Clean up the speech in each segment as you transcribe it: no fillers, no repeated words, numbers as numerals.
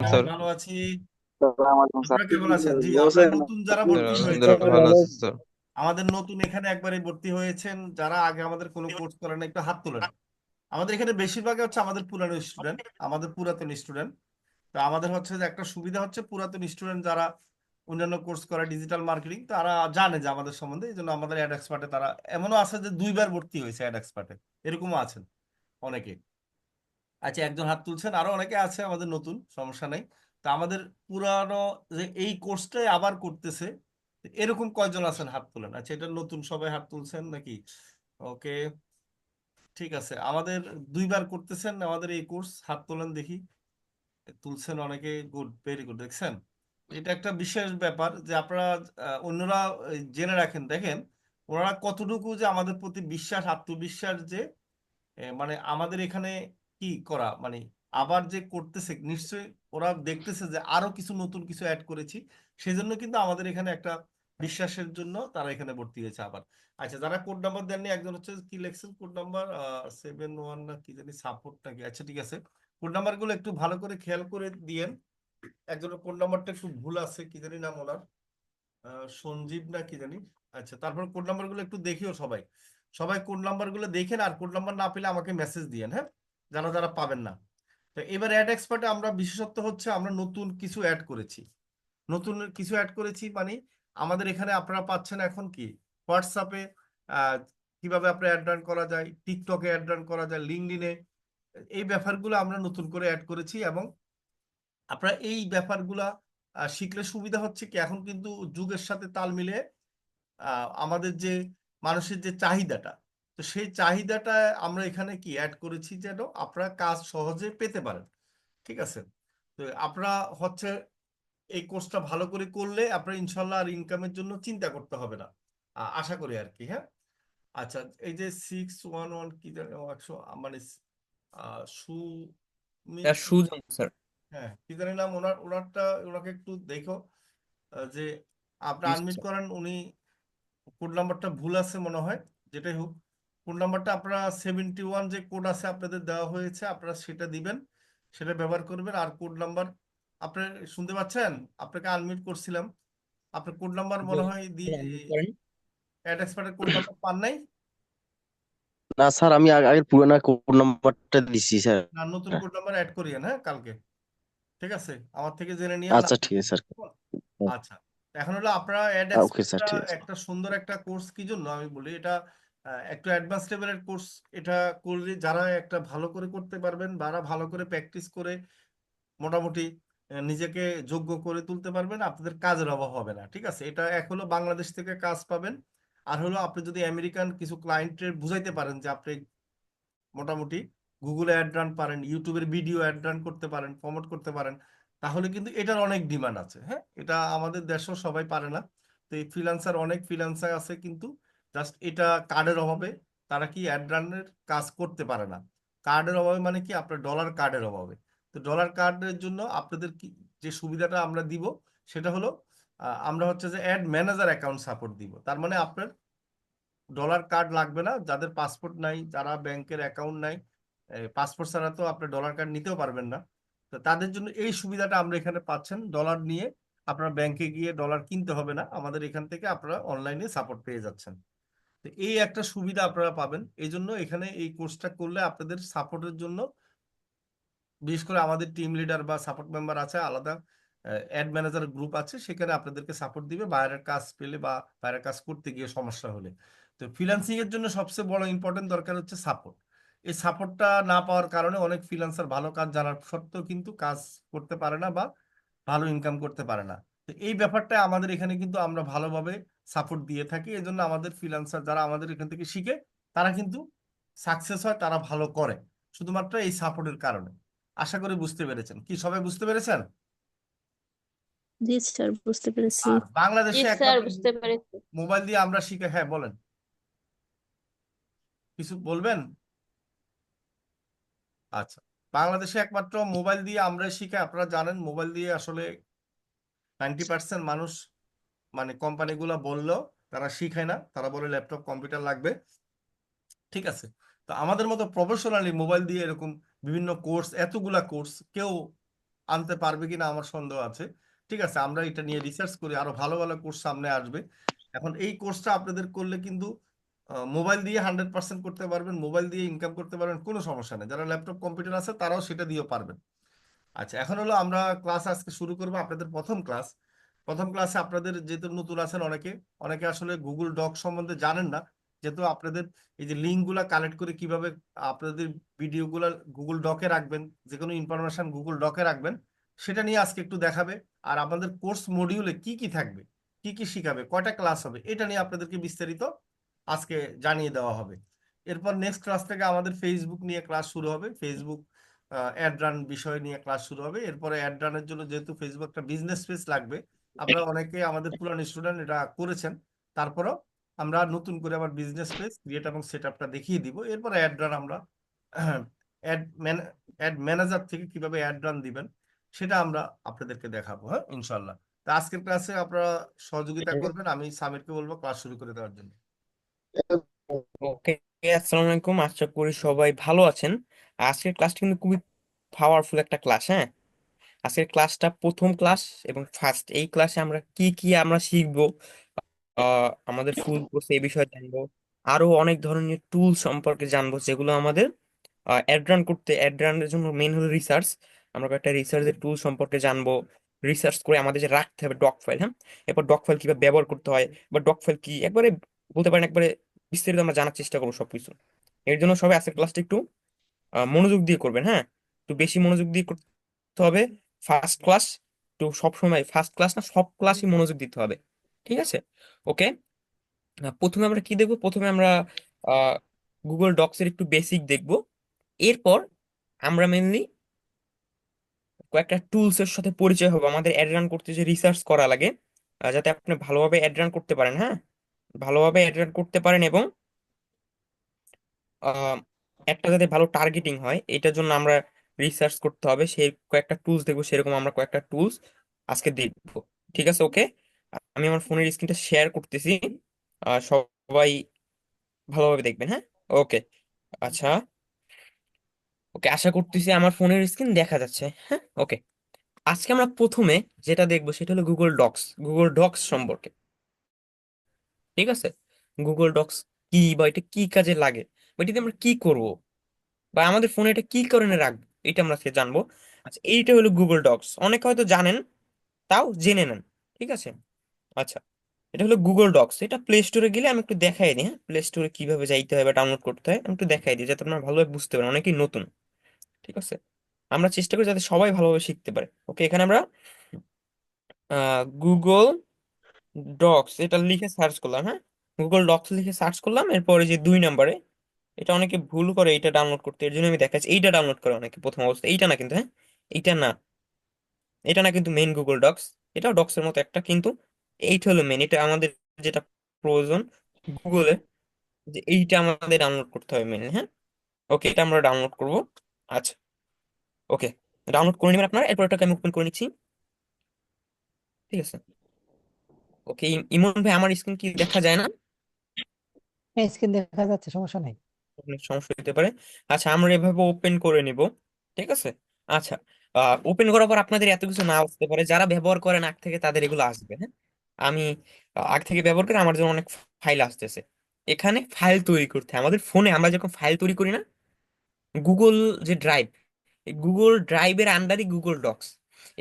Sir. ভালো আছি। আসসালামু আলাইকুম স্যার। আপনারা কেমন আছেন? জি, ভালো আমরা আছেন? নতুন যারা স্যার ভর্তি হয়েছেন, আলহামদুলিল্লাহ ভালো আছি স্যার। আমাদের নতুন এখানে একবারে ভর্তি হয়েছেন যারা আগে আমাদের কোনো কোর্স করেন একটু হাত তোলেন। আমাদের এখানে বেশিরভাগ হচ্ছে আমাদের পুরানো স্টুডেন্ট, আমাদের পুরাতন স্টুডেন্ট। তো আমাদের হচ্ছে যে একটা সুবিধা হচ্ছে পুরাতন স্টুডেন্ট যারা অন্যান্য কোর্স করে ডিজিটাল মার্কেটিং তারা জানে যে আমাদের সম্বন্ধে, এই জন্য আমাদের অ্যাড এক্সপার্টে তারা এমনও আছে যে দুইবার ভর্তি হয়েছে অ্যাড এক্সপার্টে, এরকমও আছেন অনেকে। আচ্ছা, একজন হাত তুলছেন, আরো অনেকে আছে আমাদের নতুন, সমস্যা নাই। তা আমাদের পুরানো যে এই কোর্সটাই আবার করতেছে এরকম কয়জন আছেন হাত তুলেন। আচ্ছা, এটা নতুন সবাই হাত তুলছেন নাকি? ওকে, ঠিক আছে। আমাদের দুইবার করতেছেন আমাদের এই কোর্স, হাত তোলেন দেখি। তুলছেন অনেকে, গুড, ভেরি গুড। দেখছেন, এটা একটা বিশেষ ব্যাপার যে আপনারা অন্যরা জেনে রাখেন। দেখেন ওনারা কতটুকু যে আমাদের প্রতি বিশ্বাস, আত্মবিশ্বাস যে মানে আমাদের এখানে কি করা মানে আবার যে করতেছে, নিশ্চয়ই ওরা দেখতেছে যে আরো কিছু নতুন কিছু অ্যাড করেছি, সেজন্য কিন্তু আমাদের এখানে একটা বিশ্বাসের জন্য তারা এখানে ভর্তি হয়েছে আবার। আচ্ছা, যারা কোড নাম্বার দেননি, একজন হচ্ছে কি লেখছেন কোড নাম্বার 7 1 না কি জানি, সাপোর্ট নাকি, আচ্ছা ঠিক আছে। কোড নাম্বার গুলো একটু ভালো করে খেয়াল করে দিয়েন। একজনের কোড নাম্বারটা একটু ভুল আছে, কি জানি নাম ওনার, সঞ্জীব না কি জানি। আচ্ছা, তারপর কোড নাম্বার গুলো একটু দেখিও সবাই। সবাই কোড নাম্বার গুলো দেখেন, আর কোড নাম্বার না পেলে আমাকে মেসেজ দিয়েন, হ্যাঁ, যারা যারা পাবেন না। তো এবার অ্যাড এক্সপার্টে আমরা বিশেষত্ব হচ্ছে আমরা নতুন কিছু অ্যাড করেছি। নতুন কিছু অ্যাড করেছি মানে আমাদের এখানে আপনারা পাচ্ছেন এখন কি হোয়াটসঅ্যাপে কিভাবে আপনার অ্যাড রান করা যায়, টিকটকে অ্যাড রান করা যায়, লিঙ্কডইনে, এই ব্যাপারগুলো আমরা নতুন করে অ্যাড করেছি। এবং আপনারা এই ব্যাপারগুলা শিখলে সুবিধা হচ্ছে কি, এখন কিন্তু যুগের সাথে তাল মিলে আমাদের যে মানুষের যে চাহিদাটা, তো সেই চাহিদাটা আমরা এখানে কি অ্যাড করেছি যেন আপনারা কাজ সহজে পেতে পারেন। ঠিক আছে? তো আপনারা হচ্ছে এই কোর্সটা ভালো করে করলে আপনার ইনশাল্লাহ আর ইনকামের জন্য চিন্তা করতে হবে না, আশা করি আর কি। হ্যাঁ, আচ্ছা, এই যে 6 1 1 কি জানি, একশো মানে সুমিত, সুজন স্যার। হ্যাঁ কি জানি নাম ওনার, ওনারটা ওনাকে একটু দেখো যে আপনি জি আনমিউট স্যার। করেন। উনি কোড নাম্বারটা ভুল আছে মনে হয়, যেটাই হোক। কোড নাম্বারটা আপনারা 71 যে কোড আছে আপনাদের দেওয়া হয়েছে, আপনারা সেটা দিবেন, সেটা ব্যবহার করবেন। আর কোড নাম্বার আপনি শুনতে পাচ্ছেন? আপনাকে আনমিউট করছিলাম, আপনার কোড নাম্বার মনে হয় করেন। অ্যাড এক্সপার্টের কোড নাম্বার পান নাই না স্যার, আমি আগের পুরানা কোড নাম্বারটা দিছি স্যার। না? নতুন কোড নাম্বার অ্যাড করিয়েন, হ্যাঁ, কালকে। ঠিক আছে, আমার থেকে জেনে নিয়েন আচ্ছা লাগবে। ঠিক আছে স্যার। আচ্ছা, এখন হলো আপনারা অ্যাড ওকে স্যার, এক্সপার্টটা ঠিক আছে। একটা সুন্দর একটা কোর্স, কি জন্য আমি বলি এটা একটু অ্যাডভান্স লেভেলের কোর্স। এটা করলে যারা একটা ভালো করে করতে পারবেন, যারা ভালো করে প্র্যাকটিস করে মোটামুটি নিজেকে যোগ্য করে তুলতে পারবেন, আপনাদের কাজের অভাব হবে না। ঠিক আছে, এটা এক হলো বাংলাদেশ থেকে কাজ পাবেন, আর হলো আপনি যদি আমেরিকান কিছু ক্লায়েন্টের বুঝাইতে পারেন যে আপনি মোটামুটি গুগলে অ্যাড রান পারেন, ইউটিউবের ভিডিও অ্যাড রান করতে পারেন, প্রমোট করতে পারেন, তাহলে কিন্তু এটার অনেক ডিমান্ড আছে। হ্যাঁ, এটা আমাদের দেশেও সবাই পারে না। তো এই ফ্রিল্যান্সার, অনেক ফ্রিল্যান্সার আছে কিন্তু জাস্ট এটা কার্ডের অভাবে তারা কি অ্যাড রানের কাজ করতে পারে না। কার্ডের অভাবে মানে কি, আপনার ডলার কার্ডের অভাবে। তো ডলার কার্ডের জন্য আপনাদের কি যে সুবিধাটা আমরা দিব সেটা হলো আমরা হচ্ছে যে অ্যাড ম্যানেজার অ্যাকাউন্ট সাপোর্ট দিব। তার মানে আপনার ডলার কার্ড লাগবে না, যাদের পাসপোর্ট নাই, যারা ব্যাংকের অ্যাকাউন্ট নাই, পাসপোর্ট ছাড়া তো আপনি ডলার কার্ড নিতেও পারবেন না। তো তাদের জন্য এই সুবিধাটা আমরা এখানে পাচ্ছেন, ডলার নিয়ে আপনার ব্যাংকে গিয়ে ডলার কিনতে হবে না, আমাদের এখান থেকে আপনারা অনলাইনে সাপোর্ট পেয়ে যাচ্ছেন। তো এই একটা সুবিধা আপনারা পাবেন। এই জন্য এখানে এই কোর্সটা করলে আপনাদের সাপোর্টের জন্য বিশেষ করে আমাদের টিম লিডার বা সাপোর্ট মেম্বার আছে, আলাদা অ্যাড ম্যানেজার গ্রুপ আছে, সেখানে আপনাদেরকে সাপোর্ট দিবে বাইরের কাজ পেলে বা বাইরের কাজ করতে গিয়ে সমস্যা হলে। তো ফ্রিল্যান্সিং এর জন্য সবচেয়ে বড় ইম্পর্টেন্ট দরকার হচ্ছে সাপোর্ট। এই সাপোর্টটা না পাওয়ার কারণে অনেক ফ্রিল্যান্সার ভালো কাজ জানার সত্ত্বেও কিন্তু কাজ করতে পারে না বা ভালো ইনকাম করতে পারে না। তো এই ব্যাপারটা আমাদের এখানে কিন্তু আমরা ভালোভাবে সাপোর্ট দিয়ে থাকি। এই জন্য আমাদের ফ্রিল্যান্সার যারা আমাদের এখান থেকে শিখে তারা কিন্তু সাকসেস হয়, তারা ভালো করে, শুধুমাত্র এই সাপোর্টের কারণে। আশা করি বুঝতে পেরেছেন। কি সবাই বুঝতে পেরেছেন? জি স্যার, বুঝতে পেরেছি। আর জি বাংলাদেশে স্যার, একমাত্র বুঝতে পেরেছি। মোবাইল দিয়ে আমরা শিখে, হ্যাঁ বলেন, কিছু বলবেন? আচ্ছা, বাংলাদেশে একমাত্র মোবাইল দিয়ে আমরা শিখে। আপনারা জানেন মোবাইল দিয়ে আসলে 90% মানুষ মানে কোম্পানিগুলো বললেও তারা শিখায় না, তারা বলে ল্যাপটপ কম্পিউটার লাগবে। ঠিক আছে, তো আমাদের মতো প্রফেশনালি মোবাইল দিয়ে এরকম বিভিন্ন কোর্স, এতগুলা কোর্স কেউ আনতে পারবে কিনা আমার সন্দেহ আছে। ঠিক আছে, আমরা এটা নিয়ে রিসার্চ করি, আরো ভালো ভালো কোর্স সামনে আসবে। এখন এই কোর্সটা আপনাদের করলে কিন্তু মোবাইল দিয়ে 100% করতে পারবেন, মোবাইল দিয়ে ইনকাম করতে পারবেন, কোনো সমস্যা নেই। যারা ল্যাপটপ কম্পিউটার আছে তারাও সেটা দিয়েও পারবেন। আচ্ছা, এখন হলো আমরা ক্লাস আজকে শুরু করবো, আপনাদের প্রথম ক্লাস। প্রথম ক্লাসে আপনাদের যেহেতু নতুন আছেন অনেকে, অনেকে আসলে গুগল ডক সম্বন্ধে জানেন না। যেহেতু আপনাদের এই যে লিঙ্ক গুলা কালেক্ট করে কিভাবে আপনাদের ভিডিও গুলা গুগল ডকে রাখবেন, যে কোনো ইনফরমেশন গুগল ডকে রাখবেন, সেটা নিয়ে আজকে একটু দেখাবে। আর আমাদের কোর্স মডিউলে কি কি থাকবে, কি কি শিখাবে, কয়টা ক্লাস হবে, এটা নিয়ে আপনাদেরকে বিস্তারিত আজকে জানিয়ে দেওয়া হবে। এরপর নেক্সট ক্লাস থেকে আমাদের ফেসবুক নিয়ে ক্লাস শুরু হবে। ফেসবুক অ্যাড রান বিষয় নিয়ে ক্লাস শুরু হবে। এরপরে অ্যাড রানের জন্য যেহেতু ফেসবুক একটা বিজনেস পেজ লাগবে, আমরা অনেকে আমাদের পুরান স্টুডেন্ট এটা করেছেন, তারপরেও আমরা নতুন করে আবার বিজনেস পেজ ক্রিয়েট এবং সেট আপটা দেখিয়ে দিব। এরপরে অ্যাড রান আমরা অ্যাড অ্যাড ম্যানেজার থেকে কিভাবে অ্যাড রান দিবেন সেটা আমরা আপনাদেরকে দেখাবো, হ্যাঁ ইনশাল্লাহ। তা আজকের ক্লাসে আপনারা সহযোগিতা করবেন, আমি সামিরকে বলবো ক্লাস শুরু করে দেওয়ার জন্য। ওকে, আসসালামু আলাইকুম। আশা করি সবাই ভালো আছেন। আজকের ক্লাসটা কিন্তু খুবই পাওয়ারফুল একটা ক্লাস, হ্যাঁ। আজকের ক্লাসটা প্রথম ক্লাস এবং ফার্স্ট। এই ক্লাসে আমরা কি কি আমরা শিখবো, আমাদের ফুল কোর্সে এই বিষয়ে জানবো। আরো অনেক ধরনের টুল সম্পর্কে জানবো, যেগুলো আমাদের অ্যাড রান করতে, অ্যাড রানের জন্য মেন হলো রিসার্চ। আমরা একটা রিসার্চের টুল সম্পর্কে জানবো। রিসার্চ করে আমাদের যে রাখতে হবে ডক ফাইল, হ্যাঁ। এরপর ডক ফাইল কিভাবে ব্যবহার করতে হয়, বা ডক ফাইল কি একবারে বলতে পারেন, একবারে বিস্তারিত আমরা জানার চেষ্টা করবো সবকিছু। এর জন্য সবাই আজকের ক্লাসটা একটু মনোযোগ দিয়ে করবেন, হ্যাঁ। একটু বেশি মনোযোগ দিয়ে করতে হবে। ফার্স্ট ক্লাস, তো সবসময় ফার্স্ট ক্লাস না, সব ক্লাসই মনোযোগ দিতে হবে। ঠিক আছে, ওকে। প্রথমে আমরা কি দেখবো? প্রথমে আমরা গুগল ডক্স এর একটু বেসিক দেখবো। এরপর আমরা মেনলি কয়েকটা টুলস এর সাথে পরিচয় হবো, আমাদের অ্যাড রান করতে যে রিসার্চ করা লাগে, যাতে আপনি ভালোভাবে অ্যাড রান করতে পারেন, হ্যাঁ। ভালোভাবে অ্যাড রান করতে পারেন এবং আহ, একটা যাতে ভালো টার্গেটিং হয়, এটার জন্য আমরা রিসার্চ করতে হবে। সেই কয়েকটা টুলস দেখবো, সেরকম আমরা কয়েকটা টুলস আজকে দেখবো। ঠিক আছে, ওকে। আমি আমার ফোনের স্ক্রিনটা শেয়ার করতেছি, সবাই ভালোভাবে দেখবেন, হ্যাঁ। ওকে, আচ্ছা, ওকে, আশা করতেছি আমার ফোনের স্ক্রিন দেখা যাচ্ছে, হ্যাঁ। ওকে, আজকে আমরা প্রথমে যেটা দেখবো সেটা হলো গুগল ডক্স। গুগল ডক্স সম্পর্কে, ঠিক আছে। গুগল ডক্স কি, বা এটা কি কাজে লাগে, বা এটাতে আমরা কি করব, বা আমাদের ফোনে এটা কি কারণে রাখবো, এটা আমরা আজকে জানবো। আচ্ছা, এইটা হলো গুগল ডক্স। অনেকে হয়তো জানেন, তাও জেনে নেন। ঠিক আছে, আচ্ছা, এটা হলো গুগল ডক্স। এটা প্লে স্টোরে গেলে আমি একটু দেখাই দিই, হ্যাঁ। প্লে স্টোরে কিভাবে যাইতে হয় বা ডাউনলোড করতে হয় আমি একটু দেখাই দিই, যাতে আপনারা ভালোভাবে বুঝতে পারেন, অনেকেই নতুন। ঠিক আছে, আমরা চেষ্টা করি যাতে সবাই ভালোভাবে শিখতে পারে। ওকে, এখানে আমরা গুগল ডক্স এটা লিখে সার্চ করলাম, হ্যাঁ। গুগল ডক্স লিখে সার্চ করলাম, এরপরে যে 2 নম্বরে, এটা অনেকে ভুল করে এটা ডাউনলোড করতে, এর জন্য আমি দেখাচ্ছি। এইটা ডাউনলোড করে অনেকে প্রথম অবস্থা, এইটা না কিন্তু, হ্যাঁ। এইটা না, এটা না কিন্তু মেইন গুগল ডক্স। এটাও ডক্সের মতো একটা, কিন্তু এইটা হলো মেইন। এটা আমাদের যেটা প্রয়োজন গুগলে, যে এইটা আমাদের ডাউনলোড করতে হবে মেইন, হ্যাঁ। ওকে, এটা আমরা ডাউনলোড করব। আচ্ছা, ওকে, ডাউনলোড করে নেবেন আপনারা। এরপর এটাকে আমি ওপেন করে নিচ্ছি। ঠিক আছে, ওকে। ইমন ভাই, আমার স্ক্রিন কি দেখা যায় না? হ্যাঁ, স্ক্রিন দেখা যাচ্ছে, সমস্যা নাই। অনেক সমস্যা হতে পারে। আচ্ছা, আমরা এভাবে ওপেন করে নিব। ঠিক আছে, আচ্ছা। ওপেন করার পর আপনাদের এত কিছু না আসতে পারে, যারা ব্যবহার করেন আগ থেকে তাদের এগুলো আসবে, হ্যাঁ। আমি আগ থেকে ব্যবহার করে আমার জন্য অনেক ফাইল আসতেছে। এখানে ফাইল তৈরি করতে হয়। আমাদের ফোনে আমরা যখন ফাইল তৈরি করি না, গুগল যে ড্রাইভ, এই গুগল ড্রাইভের আন্ডারই গুগল ডক্স।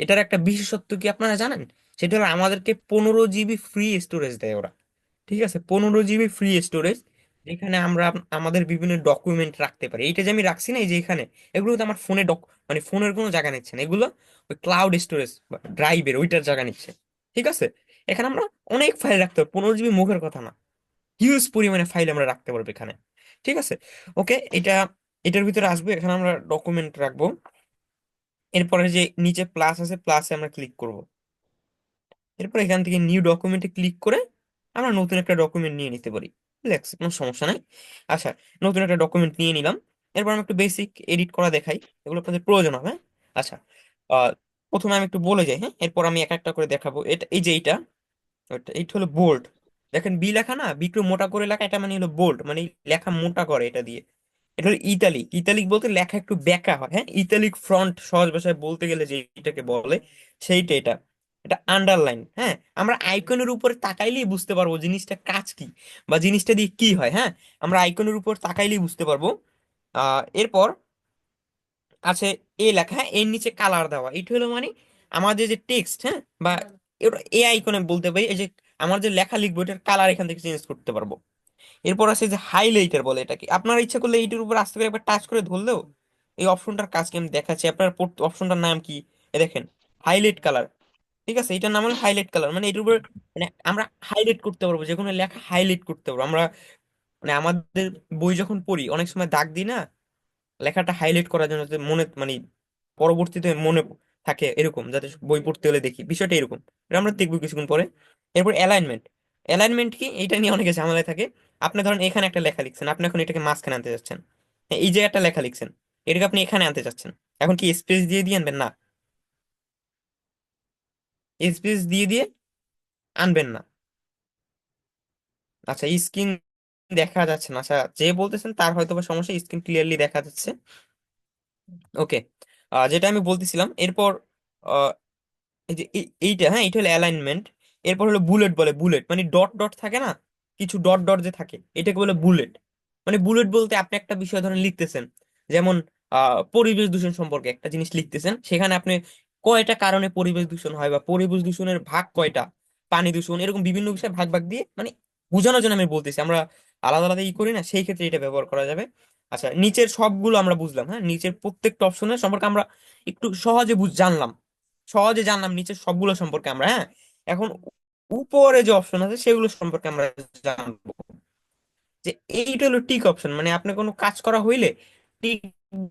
এটার একটা বিশেষত্ব কি আপনারা জানেন? সেটা হলো আমাদেরকে 15 জিবি ফ্রি স্টোরেজ দেয় ওরা। ঠিক আছে, 15 জিবি ফ্রি স্টোরেজ, যেখানে আমরা আমাদের বিভিন্ন ডকুমেন্ট রাখতে পারি। এইটা যে আমি রাখছি না, এই যে এখানে, এগুলো তো আমার ফোনে মানে ফোনের কোনো জায়গা নিচ্ছে না, এগুলো ওই ক্লাউড স্টোরেজ ড্রাইভের ওইটার জায়গা নিচ্ছে। ঠিক আছে, এখানে আমরা অনেক ফাইল রাখতে পারবো, 15 জিবি মুখের কথা না, হিউজ পরিমাণে ফাইল আমরা রাখতে পারবো এখানে। ঠিক আছে, ওকে। এটার ভিতরে আসবো, এখানে আমরা ডকুমেন্ট রাখবো। এরপরে যে নিচে প্লাস আছে, প্লাসে আমরা ক্লিক করব। এরপর এখান থেকে নিউ ডকুমেন্টে ক্লিক করে আমরা নতুন একটা ডকুমেন্ট নিয়ে নিতে পারি। লেটস, কোনো সমস্যা নাই। আচ্ছা, নতুন একটা ডকুমেন্ট নিয়ে নিলাম। এরপর আমি একটু বেসিক এডিট করা দেখাই, এগুলো আপনাদের প্রয়োজন হবে, হ্যাঁ? আচ্ছা, আহ, প্রথমে আমি একটু বলে যাই, হ্যাঁ। এরপর আমি এক একটা করে দেখাবো। এটা, এই যে এইটা, এইটা হলো বোল্ড। দেখেন বি লেখা না, বি একটু মোটা করে লেখা, এটা মানে হলো বোল্ড, মানে লেখা মোটা করে এটা দিয়ে। এটা হলো ইতালিক। ইতালিক বলতে লেখা একটু বেঁকা হয়, হ্যাঁ। ইতালিক ফ্রন্ট সহজ ভাষায় বলতে গেলে যে এটাকে বলে সেইটা এটা। এটা আন্ডারলাইন, হ্যাঁ। আমরা আইকনের উপরে তাকাইলেই বুঝতে পারবো জিনিসটা কাজ কি বা জিনিসটা দিয়ে কি হয়, হ্যাঁ। আমরা আইকনের উপর তাকাইলেই বুঝতে পারবো। এরপর আছে এ লেখা, হ্যাঁ, এর নিচে কালার দেওয়া। এটা হলো মানে আমাদের যে টেক্সট, হ্যাঁ, বা এ আইকনে বলতে পারি এই যে আমার যে লেখা লিখবো এটার কালার এখান থেকে চেঞ্জ করতে পারবো। এরপর আছে যে হাইলাইটার বলে এটাকে। আপনার ইচ্ছা করলে এইটার উপর আস্তে করে একবার টাচ করে ধরলেও এই অপশনটার কাজ কি আমি দেখাচ্ছি। আপনার অপশনটার নাম কি, এ দেখেন, হাইলাইট কালার। ঠিক আছে, এটার নাম হলো হাইলাইট কালার। মানে এটার উপর মানে আমরা হাইলাইট করতে পারবো, যে কোনো লেখা হাইলাইট করতে পারবো আমরা। মানে আমাদের বই যখন পড়ি অনেক সময় দাগ দিই না লেখাটা হাইলাইট করার জন্য, যাতে মনে মানে পরবর্তীতে মনে থাকে, এরকম যাতে বই পড়তে হলে দেখি বিষয়টা এরকম। এটা আমরা দেখবো কিছুক্ষণ পরে। এরপর অ্যালাইনমেন্ট। অ্যালাইনমেন্ট কি, এটা নিয়ে অনেকে ঝামেলায় থাকে। আপনি ধরেন এখানে একটা লেখা লিখছেন, আপনি এখন এটাকে মাঝখানে আনতে যাচ্ছেন, হ্যাঁ, এই যে একটা লেখা লিখছেন, এটাকে আপনি এখানে আনতে যাচ্ছেন। এখন কি স্পেস দিয়ে দিয়ে আনবেন? না, স্পেস দিয়ে দিয়ে আনবেন না। আচ্ছা, স্ক্রিন দেখা যাচ্ছে না। আচ্ছা, যে বলতেছেন তার হয়তো বা সমস্যা, স্ক্রিন ক্লিয়ারলি দেখা যাচ্ছে। ওকে, যেটা আমি বলতেছিলাম এরপর এই যে এইটা, হ্যাঁ, এটা হলো অ্যালাইনমেন্ট। এরপর হলো বুলেট বলে। বুলেট মানে ডট ডট থাকে না, কিছু ডট ডট যে থাকে এটাকে বলে বুলেট। মানে বুলেট বলতে আপনি একটা বিষয় ধরেন লিখতেছেন, যেমন পরিবেশ দূষণ সম্পর্কে একটা জিনিস লিখতেছেন, সেখানে আপনি কয়টা কারণে পরিবেশ দূষণ হয় বা পরিবেশ দূষণের ভাগ কয়টা, পানি দূষণ, এরকম বিভিন্ন বিষয়ে ভাগ ভাগ দিয়ে মানে বোঝানোর জন্য আমি বলতেছি। আমরা আলাদা আলাদা করি না, সেই ক্ষেত্রে এটা ব্যবহার করা যাবে। আচ্ছা, নিচের সবগুলো আমরা বুঝলাম, হ্যাঁ। নিচের প্রত্যেকটা অপশনের সম্পর্কে আমরা একটু সহজে জানলাম। সহজে জানলাম নিচের সবগুলো সম্পর্কে আমরা, হ্যাঁ। এখন উপরে যে অপশন আছে সেগুলো সম্পর্কে আমরা জানবো। যে এইটা হলো টিক অপশন, মানে আপনি কোনো কাজ করা হইলে টিক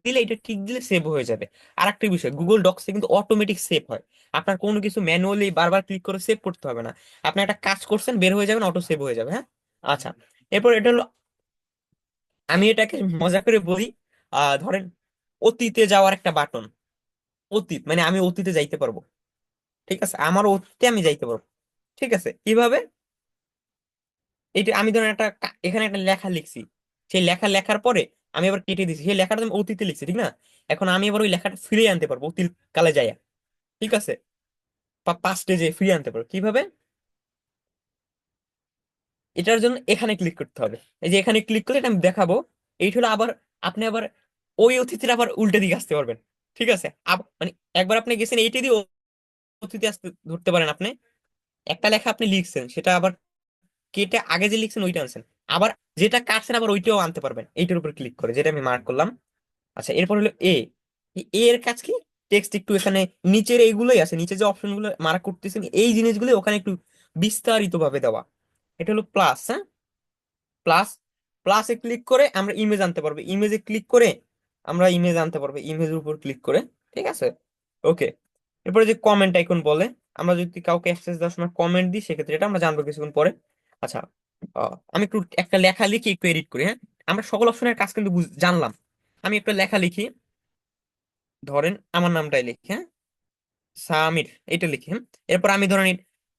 দিলে, এটা টিক দিলে সেভ হয়ে যাবে। আর একটা বিষয়, গুগল ডক্সে কিন্তু অটোমেটিক সেভ হয়। আপনার কোনো কিছু ম্যানুয়ালি বারবার ক্লিক করে সেভ করতে হবে না। আপনি একটা কাজ করছেন, বের হয়ে যাবেন, অটো সেভ হয়ে যাবে, হ্যাঁ। আচ্ছা, এরপর এটা হলো, আমি এটাকে মজা করে বলি, ধরেন অতীতে যাওয়ার একটা বাটন। অতীত মানে আমি অতীতে যাইতে পারবো, ঠিক আছে, আমার অতীতে আমি যাইতে পারবো। ঠিক আছে, কিভাবে? এটা আমি ধরেন একটা এখানে একটা লেখা লিখছি, সেই লেখা লেখার পরে আমি আবার কেটে দিছি, সেই লেখাটা আমি অতীতে লিখছি, ঠিক না? এখন আমি আবার ওই লেখাটা ফিরিয়ে আনতে পারবো অতীত কালে যাইয়া, ঠিক আছে, বা পাস্টে যে ফিরিয়ে আনতে পারবো। কিভাবে? এটার জন্য এখানে ক্লিক করতে হবে। এই যে এখানে ক্লিক করলে এটা আমি দেখাবো। এইটা হলো আবার আপনি আবার ওই অতীতের আবার উল্টে দিকে আসতে পারবেন। ঠিক আছে, মানে একবার আপনি গেছেন এইটা দিয়ে অতীতে আসতে ধরতে পারেন আপনি। একটা লেখা আপনি লিখছেন, সেটা আবার কেটে আগে যে লিখছেন ওইটা আনছেন, আবার যেটা কাটছেন আবার ওইটাও আনতে পারবেন এইটার উপর ক্লিক করে, যেটা আমি মার্ক করলাম। আচ্ছা, এরপর হলো এ। এর কাজ কি? টেক্সট একটু এখানে নিচের এইগুলোই আছে, নিচে যে অপশন গুলো মার্ক করতেছেন এই জিনিসগুলো ওখানে একটু বিস্তারিত ভাবে দেওয়া। এটা হলো প্লাস, হ্যাঁ। প্লাস, প্লাসে ক্লিক করে আমরা ইমেজ আনতে পারবো, ইমেজে ক্লিক করে আমরা ইমেজ আনতে পারবো, ইমেজের উপর ক্লিক করে। ঠিক আছে, ওকে। এরপরে যে কমেন্ট আইকন বলে, আমরা যদি কাউকে অ্যাক্সেস দেওয়ার সময় কমেন্ট দিই সেক্ষেত্রে এটা আমরা জানবো কিছুক্ষণ পরে। আচ্ছা, আমি একটু একটা লেখা লিখি, একটু এডিট করি, হ্যাঁ। আমরা সকল অপশনের কাজ কিন্তু জানলাম। আমি একটা লেখা লিখি, ধরেন আমার নামটাই লিখি, হ্যাঁ, সামির, এটা লিখি, হ্যাঁ। এরপর আমি ধরেন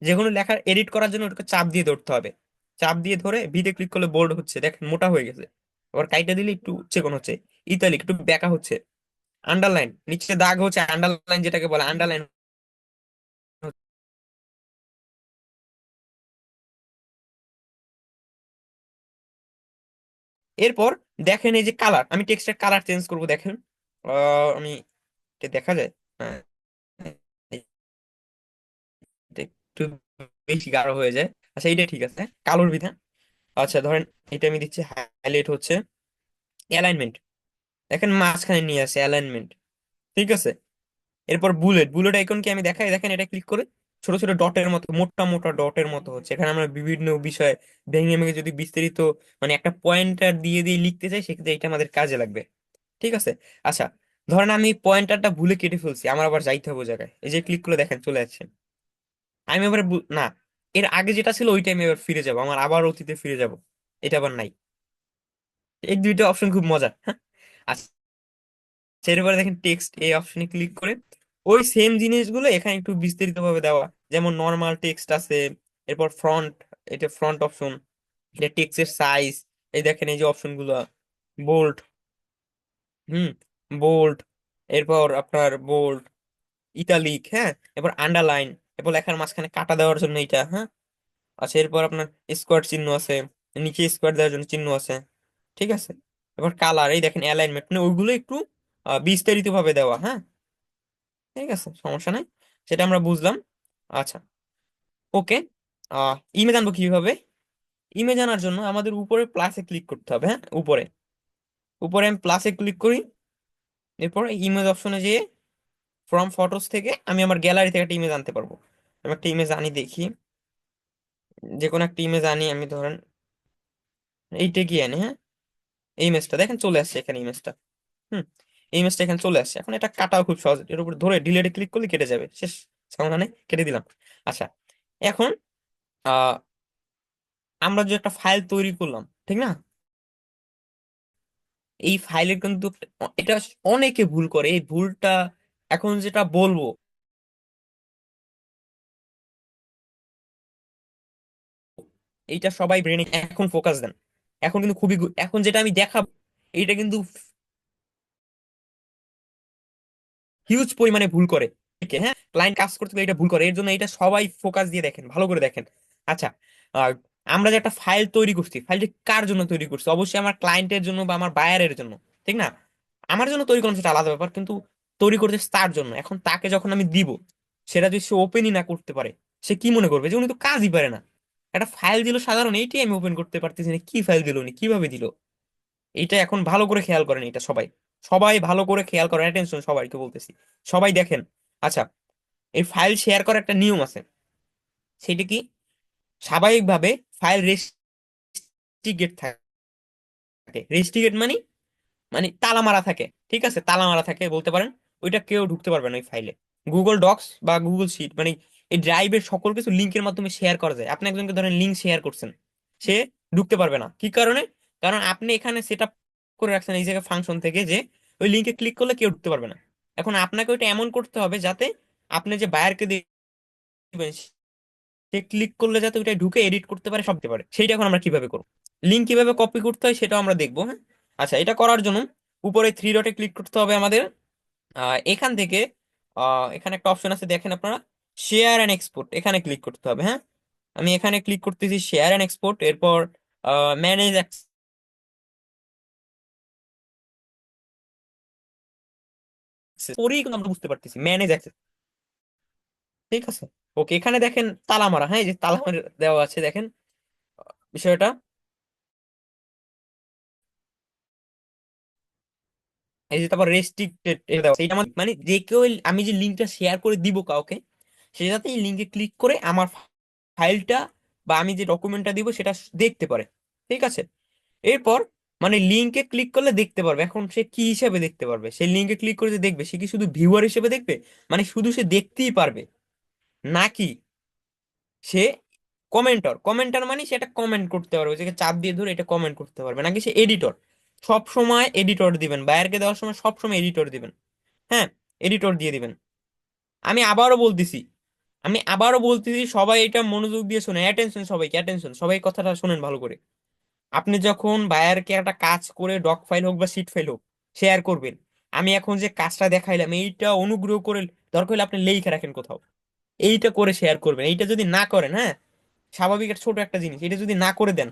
যে কোনো লেখা এডিট করার জন্য ওটাকে চাপ দিয়ে ধরতে হবে। চাপ দিয়ে ধরে ভিতে ক্লিক করলে বোল্ড হচ্ছে, দেখেন মোটা হয়ে গেছে। আবার কাইটা দিলে একটু চিকন হচ্ছে, ইতালিক একটু বেঁকা হচ্ছে। আন্ডারলাইন, নিচে দাগ হচ্ছে, আন্ডারলাইন যেটাকে বলে আন্ডারলাইন। এরপর দেখেন এই যে কালার, আমি টেক্সটের কালার চেঞ্জ করব, দেখেন। আমি এটা দেখা যায়, হ্যাঁ, এটা একটু বেশি গাঢ় হয়ে যায়। আচ্ছা, এইটা ঠিক আছে, কালোর বিধান। আচ্ছা, ধরেন এটা আমি দিচ্ছি হাইলাইট হচ্ছে। অ্যালাইনমেন্ট, দেখেন মাঝখানে নিয়ে আসে অ্যালাইনমেন্ট। ঠিক আছে, এরপর বুলেট। বুলেট আইকনকে আমি দেখাই, দেখেন এটা ক্লিক করে ছোট ছোট ডটের মতো, মোটা মোটা ডটের মতো হচ্ছে। এখানে আমরা বিভিন্ন বিষয় ভেঙে ভেঙে যদি বিস্তারিত মানে একটা পয়েন্টার দিয়ে দিয়ে লিখতে চাই সেক্ষেত্রে এটা আমাদের কাজে লাগবে। ঠিক আছে। আচ্ছা, ধরেন আমি পয়েন্টারটা ভুলে কেটে ফেলছি, আমার আবার যাইতে হবে ওই জায়গায়, এই যে ক্লিক করে দেখেন চলে যাচ্ছে। আমি এবার না, এর আগে যেটা ছিল ওইটা আমি এবার ফিরে যাব, আমার আবার অতীতে ফিরে যাব, এটা আবার নাই। এই দুইটা অপশন খুব মজা, হ্যাঁ। আচ্ছা, এরপরে দেখেন টেক্সট, এই অপশনে ক্লিক করে ওই সেম জিনিসগুলো এখানে একটু বিস্তারিত ভাবে দেওয়া। যেমন নর্মাল টেক্সট আছে, এরপর ফ্রন্ট, এটা ফ্রন্ট অপশন, এটা টেক্সটের সাইজ, এই দেখেন এই যে অপশন গুলো, বোল্ড, হুম, বোল্ড, এরপর আপনার বোল্ড, ইটালিক, হ্যাঁ, এরপর আন্ডারলাইন, এরপর লেখার মাঝখানে কাটা দেওয়ার জন্য এটা, হ্যাঁ। আচ্ছা, এরপর আপনার স্কোয়ার চিহ্ন আছে, নিচে স্কোয়ার দেওয়ার জন্য চিহ্ন আছে, ঠিক আছে। এবার কালার, এই দেখেন অ্যালাইনমেন্ট, মানে ওইগুলো একটু বিস্তারিত ভাবে দেওয়া, হ্যাঁ, ঠিক আছে, সমস্যা নাই, সেটা আমরা বুঝলাম। আচ্ছা, ওকে। ইমেজ আনবো কিভাবে? ইমেজ আনার জন্য আমাদের উপরে প্লাসে ক্লিক করতে হবে, হ্যাঁ, উপরে উপরে আমি প্লাসে ক্লিক করি, এরপর ইমেজ অপশনে যেয়ে ফ্রম ফটোস থেকে আমি আমার গ্যালারি থেকে একটা ইমেজ আনতে পারবো। আমি একটা ইমেজ আনি, দেখি, যে কোনো একটা ইমেজ আনি, আমি ধরেন এইটা গিয়ে আনি, হ্যাঁ। এই ইমেজটা দেখেন চলে আসছে এখানে, ইমেজটা, হুম, এই ইমেজটা এখানে চলে আসছে। এখন এটা কাটাও খুব সহজ, এর উপর ধরে ডিলেটে ক্লিক করলে কেটে যাবে, শেষ, সমাধানে কেটে দিলাম। আচ্ছা, এখন আহ আমরা যে একটা ফাইল তৈরি করলাম, ঠিক না, এই ফাইলের কিন্তু এটা অনেকে ভুল করে, এই ভুলটা এখন যেটা বলবো এইটা সবাই ব্রেনে এখন ফোকাস দেন, এখন কিন্তু খুবই এখন যেটা আমি দেখাবো এইটা কিন্তু হিউজ পরিমাণে ভুল করে, ঠিক আছে, হ্যাঁ, ক্লায়েন্ট কাজ করতে গেলে এটা ভুল করে, এর জন্য এটা সবাই ফোকাস দিয়ে দেখেন, ভালো করে দেখেন। আচ্ছা, আর আমরা যে একটা ফাইল তৈরি করছি, ফাইলটি কার জন্য তৈরি করছি? অবশ্যই আমার ক্লায়েন্টের জন্য বা আমার বায়ারের জন্য, ঠিক না? আমার জন্য তৈরি করলাম সেটা আলাদা ব্যাপার, কিন্তু তৈরি করতে তার জন্য। এখন তাকে যখন আমি দিব, সেটা যদি সে ওপেনই না করতে পারে, সে কি মনে করবে? যে উনি তো কাজই পারে না। একটা ফাইল দিল সাধারণ, এইটাই আমি ওপেন করতে পারতেছি না, কি ফাইল দিল উনি, কিভাবে দিল? এইটা এখন ভালো করে খেয়াল করেন, এটা সবাই, সবাই ভালো করে খেয়াল করেন, অ্যাটেনশন, সবাইকে বলতেছি, সবাই দেখেন। আচ্ছা, এই ফাইল শেয়ার করার একটা নিয়ম আছে, সেটা কি? স্বাভাবিকভাবে ফাইল রেস্ট্রিক্টেড থাকে, রেস্ট্রিক্টেড মানে মানে তালা মারা থাকে, ঠিক আছে, তালা মারা থাকে বলতে পারেন, ওইটা কেউ ঢুকতে পারবে না ওই ফাইলে। গুগল ডক্স বা গুগল শিট মানে এই ড্রাইভের সকল কিছু লিঙ্কের মাধ্যমে শেয়ার করা যায়। আপনি একজনকে ধরেন লিঙ্ক শেয়ার করছেন, সে ঢুকতে পারবে না, কি কারণে? কারণ আপনি এখানে সেট আপ করে রাখছেন এই জায়গায় ফাংশন থেকে, যে ওই লিঙ্কে ক্লিক করলে কেউ ঢুকতে পারবে না। এখন আপনাকে ওইটা এমন করতে হবে যাতে আপনি যে বায়ারকে দিবেন, সে ক্লিক করলে যাতে ওইটা ঢুকে এডিট করতে পারে, সব দিতে পারে। সেইটা এখন আমরা কিভাবে করবো, লিঙ্ক কিভাবে কপি করতে হয় সেটাও আমরা দেখবো, হ্যাঁ। আচ্ছা, এটা করার জন্য উপরে থ্রি ডটে ক্লিক করতে হবে আমাদের। এখান থেকে এখানে একটা অপশন আছে, দেখেন আপনারা, শেয়ার অ্যান্ড এক্সপোর্ট, এখানে ক্লিক করতে হবে, হ্যাঁ। আমি এখানে ক্লিক করতেছি শেয়ার অ্যান্ড এক্সপোর্ট, এরপর ম্যানেজ অ্যাক্সেস, পরেই কিন্তু আমরা বুঝতে পারতেছি ম্যানেজ অ্যাক্সেস, ঠিক আছে। ওকে, এখানে দেখেন তালা মারা, হ্যাঁ, এই যে তালা মারা দেওয়া আছে, দেখেন বিষয়টা, এই যে তারপর রেস্ট্রিক্টেড দেওয়া আছে। এটা মানে যে কেউ আমি যে লিঙ্কটা শেয়ার করে দিব কাউকে, সে যাতে এই লিঙ্কে ক্লিক করে আমার ফাইলটা বা আমি যে ডকুমেন্টটা দিব সেটা দেখতে পারে, ঠিক আছে। এরপর মানে লিঙ্কে ক্লিক করলে দেখতে পারবে। এখন সে কি হিসেবে দেখতে পারবে? সে লিঙ্কে ক্লিক করে যে দেখবে, সে কি শুধু ভিউয়ার হিসেবে দেখবে, মানে শুধু সে দেখতেই পারবে, নাকি সে কমেন্টর? কমেন্টর মানে সে একটা কমেন্ট করতে পারবে, যে চাপ দিয়ে ধরে এটা কমেন্ট করতে পারবে, নাকি সে এডিটর? সব সময় এডিটর দিবেন, বায়ারকে দেওয়ার সময় সব সময় এডিটর দিবেন, হ্যাঁ, এডিটর দিয়ে দিবেন। আমি আবারও বলতেছি, সবাই এটা মনোযোগ দিয়ে শুনে, অ্যাটেনশন, সবাইকে অ্যাটেনশন, সবাই কথাটা শুনেন ভালো করে। আপনি যখন বায়ারকে একটা কাজ করে ডক ফাইল হোক বা শিট ফাইল হোক শেয়ার করবেন, আমি এখন যে কাজটা দেখাইলাম এইটা অনুগ্রহ করে, দরকার হলে আপনি লিখে রাখেন কোথাও, এইটা করে শেয়ার করবেন। এইটা যদি না করেন, হ্যাঁ, স্বাভাবিক একটা ছোট একটা জিনিস, এটা যদি না করে দেন,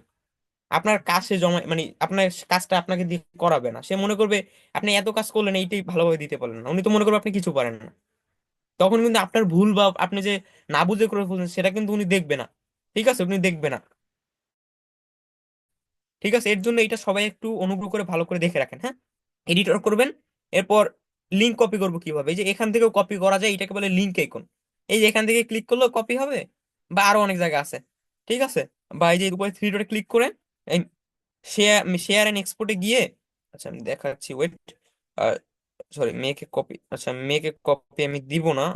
আপনার কাছে জমা মানে আপনার কাজটা আপনাকে দিয়ে করাবে না। সে মনে করবে আপনি এত কাজ করলেন, এইটাই ভালোভাবে দিতে পারলেন না, উনি তো মনে করবে আপনি কিছু পারেন না। তখন কিন্তু আপনার ভুল বা আপনি যে না বুঝে করে ফেলছেন সেটা কিন্তু উনি দেখবে না, ঠিক আছে, উনি দেখবে না, ঠিক আছে। এর জন্য এটা সবাই একটু অনুগ্রহ করে ভালো করে দেখে রাখেন, হ্যাঁ। এডিটর করবেন, এরপর লিঙ্ক কপি করবো কিভাবে? এই যে এখান থেকেও কপি করা যায়, এটাকে বলে লিঙ্ক আইকন। এই যে এখান থেকে ক্লিক করলেও কপি হবে, বা আরো অনেক জায়গা আছে, ঠিক আছে। বা এই যে উপরে থ্রি ডটে ক্লিক করে এই শেয়ার শেয়ার এন্ড এক্সপোর্টে গিয়ে, আচ্ছা আমি দেখাচ্ছি, wait, sorry, make a copy, আচ্ছা মেক এ কপি আমি দিব না,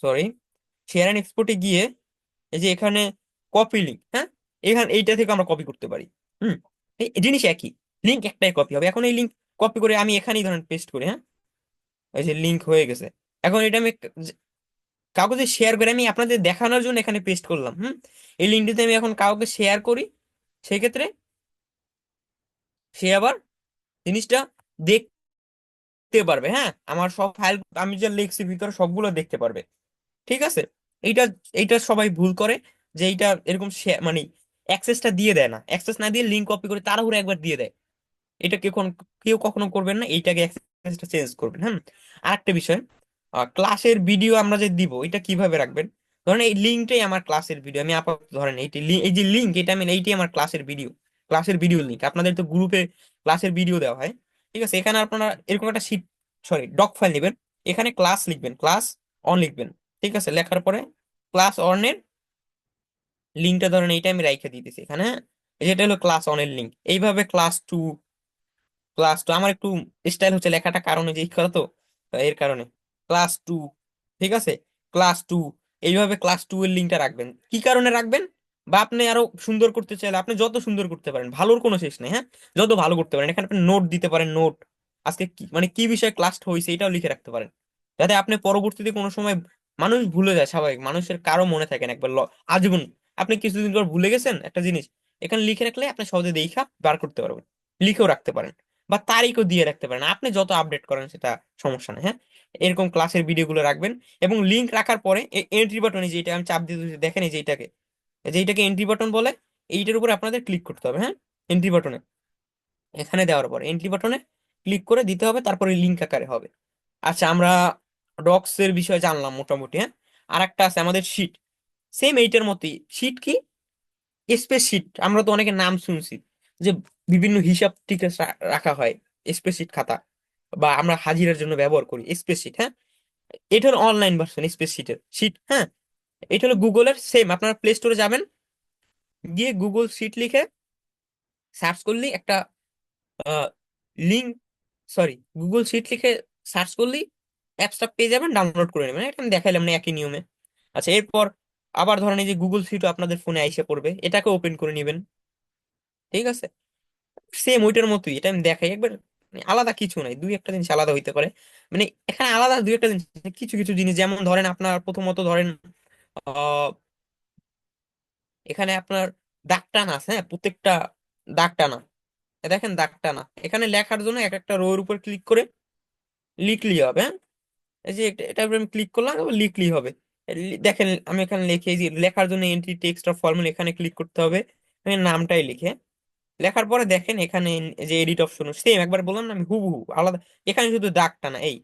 সরি, শেয়ার এন্ড এক্সপোর্টে গিয়ে এই যে এখানে কপি লিঙ্ক, হ্যাঁ, এখানে এইটা থেকে আমরা কপি করতে পারি, হুম, এই জিনিস একই, লিঙ্ক একটাই কপি হবে। এখন এই লিঙ্ক কপি করে আমি এখানেই ধরেন পেস্ট করি, হ্যাঁ, এই যে লিঙ্ক হয়ে গেছে। এখন এটা আমি কাউকে শেয়ার করে আমি আপনাদের দেখানোর জন্য এখানে পেস্ট করলাম, হুম। এই লিঙ্কটিতে আমি এখন কাউকে শেয়ার করি, সেক্ষেত্রে সে আবার জিনিসটা দেখতে পারবে। হ্যাঁ, আমার সব ফাইল আমি যা লিখছি ভিতরে সবগুলো দেখতে পারবে। ঠিক আছে। এইটা এইটা সবাই ভুল করে, যে এইটা এরকম মানে অ্যাক্সেসটা দিয়ে দেয় না, অ্যাক্সেস না দিয়ে লিঙ্ক কপি করে তাড়াহুড়ো একবার দিয়ে দেয়। এটা কেউ কখনো করবেন না, এইটাকে অ্যাক্সেসটা চেঞ্জ করবেন। হ্যাঁ, আরেকটা বিষয়, ক্লাসের ভিডিও আমরা যে দিব এটা কিভাবে রাখবেন। ধরেন এই লিঙ্কটাই আমার ক্লাসের ভিডিও, আমি আপাতত ধরেন এই যে লিঙ্ক এটা আমি এইটাই আমার ক্লাসের ভিডিও লিঙ্ক। আপনাদের তো গ্রুপে ক্লাসের ভিডিও দেওয়া হয়। ঠিক আছে, এখানে আপনারা এরকম একটা শীট, সরি ডক ফাইল নেবেন। এখানে ক্লাস লিখবেন, ক্লাস অন লিখবেন। ঠিক আছে, লেখার পরে ক্লাস অনের লিঙ্কটা ধরেন এইটা আমি রাইখে দিতেছি এখানে। হ্যাঁ? যেটা হলো ক্লাস অনের লিঙ্ক। এইভাবে ক্লাস টু আমার একটু স্টাইল হচ্ছে লেখাটা, কারণে যে করা তো, তো এর কারণে ক্লাস 2। ঠিক আছে, ক্লাস 2। এইভাবে ক্লাস 2 এর লিঙ্কটা রাখবেন। কি কারণে রাখবেন, বা আপনি আরো সুন্দর করতে চাইলে আপনি যত সুন্দর করতে পারেন, ভালোর কোনো শেষ নেই। হ্যাঁ, যত ভালো করতে পারেন এখানে আপনি নোট দিতে পারেন, নোট আজকে কি মানে কি বিষয়ে ক্লাসটা হয়েছে এটাও লিখে রাখতে পারেন, যাতে আপনি পরবর্তীতে কোনো সময়, মানুষ ভুলে যায় স্বাভাবিক, মানুষের কারো মনে থাকে না একবার আজীবন। আপনি কিছুদিন পর ভুলে গেছেন একটা জিনিস, এখানে লিখে রাখলে আপনি সহজে দেখা বার করতে পারবেন, লিখেও রাখতে পারেন, বা তারিখও দিয়ে রাখতে পারেন। আপনি যত আপডেট করেন সেটা সমস্যা নেই। হ্যাঁ, এরকম ক্লাসের ভিডিওগুলো রাখবেন। এবং লিঙ্ক রাখার পরে এন্ট্রি বাটনে যেটা আমি চাপ দিয়ে দিয়েছি, দেখেন এই যেটাকে এন্ট্রি বাটন বলে, এইটার উপর আপনাদের ক্লিক করতে হবে। হ্যাঁ, এন্ট্রি বাটনে এখানে দেওয়ার পর এন্ট্রি বাটনে ক্লিক করে দিতে হবে, তারপরে লিঙ্ক আকারে হবে। আচ্ছা, আমরা ডক্স এর বিষয়ে জানলাম মোটামুটি। হ্যাঁ, আর একটা আছে আমাদের শিট, সেম এইটার মতোই। শিট কি, স্প্রেডশিট আমরা তো অনেকে নাম শুনছি, যে বিভিন্ন হিসাব টিকে রাখা হয় স্প্রেডশিট খাতা, বা আমরা হাজিরার জন্য ব্যবহার করি স্প্রেডশিট। হ্যাঁ, এটা হলো অনলাইন ভার্সন স্প্রেডশিটের শিট। হ্যাঁ, এটা হলো গুগলের সেম, আপনারা প্লে স্টোরে যাবেন, গিয়ে গুগল শিট লিখে সার্চ করলেই একটা লিঙ্ক, সরি গুগল শিট লিখে সার্চ করলেই অ্যাপসটা পেয়ে যাবেন, ডাউনলোড করে নেবেন। এটা আমি দেখাইলাম না একই নিয়মে। আচ্ছা, এরপর আবার ধরেন এই যে গুগল শিটও আপনাদের ফোনে আইসা পড়বে, এটাকে ওপেন করে নেবেন। ঠিক আছে, সেম ওইটার মতোই, এটা আমি দেখাই একবার। মানে আলাদা কিছু নাই, দুই একটা জিনিস আলাদা হইতে পারে, মানে এখানে আলাদা দুই একটা জিনিস, কিছু কিছু জিনিস, যেমন ধরেন আপনার প্রথমত ধরেন আহ এখানে আপনার দাগ টানা আছে। হ্যাঁ, প্রত্যেকটা দাগ টানা, দেখেন দাগ টানা, এখানে লেখার জন্য এক একটা রোর উপর ক্লিক করে লিখলেই হবে। হ্যাঁ, এই যে এটা উপর আমি ক্লিক করলাম, এবার লিখলেই হবে। দেখেন আমি এখানে লিখে, এই যে লেখার জন্য এন্ট্রি টেক্সট অফ ফর্মুলা এখানে ক্লিক করতে হবে, এখানে নামটাই লিখে লেখার পরে দেখেন এখানে যে এডিট অপশন, সেম একবার বললাম না আমি, হুবহু আলাদা। এখানে শুধু দাগটা না, এই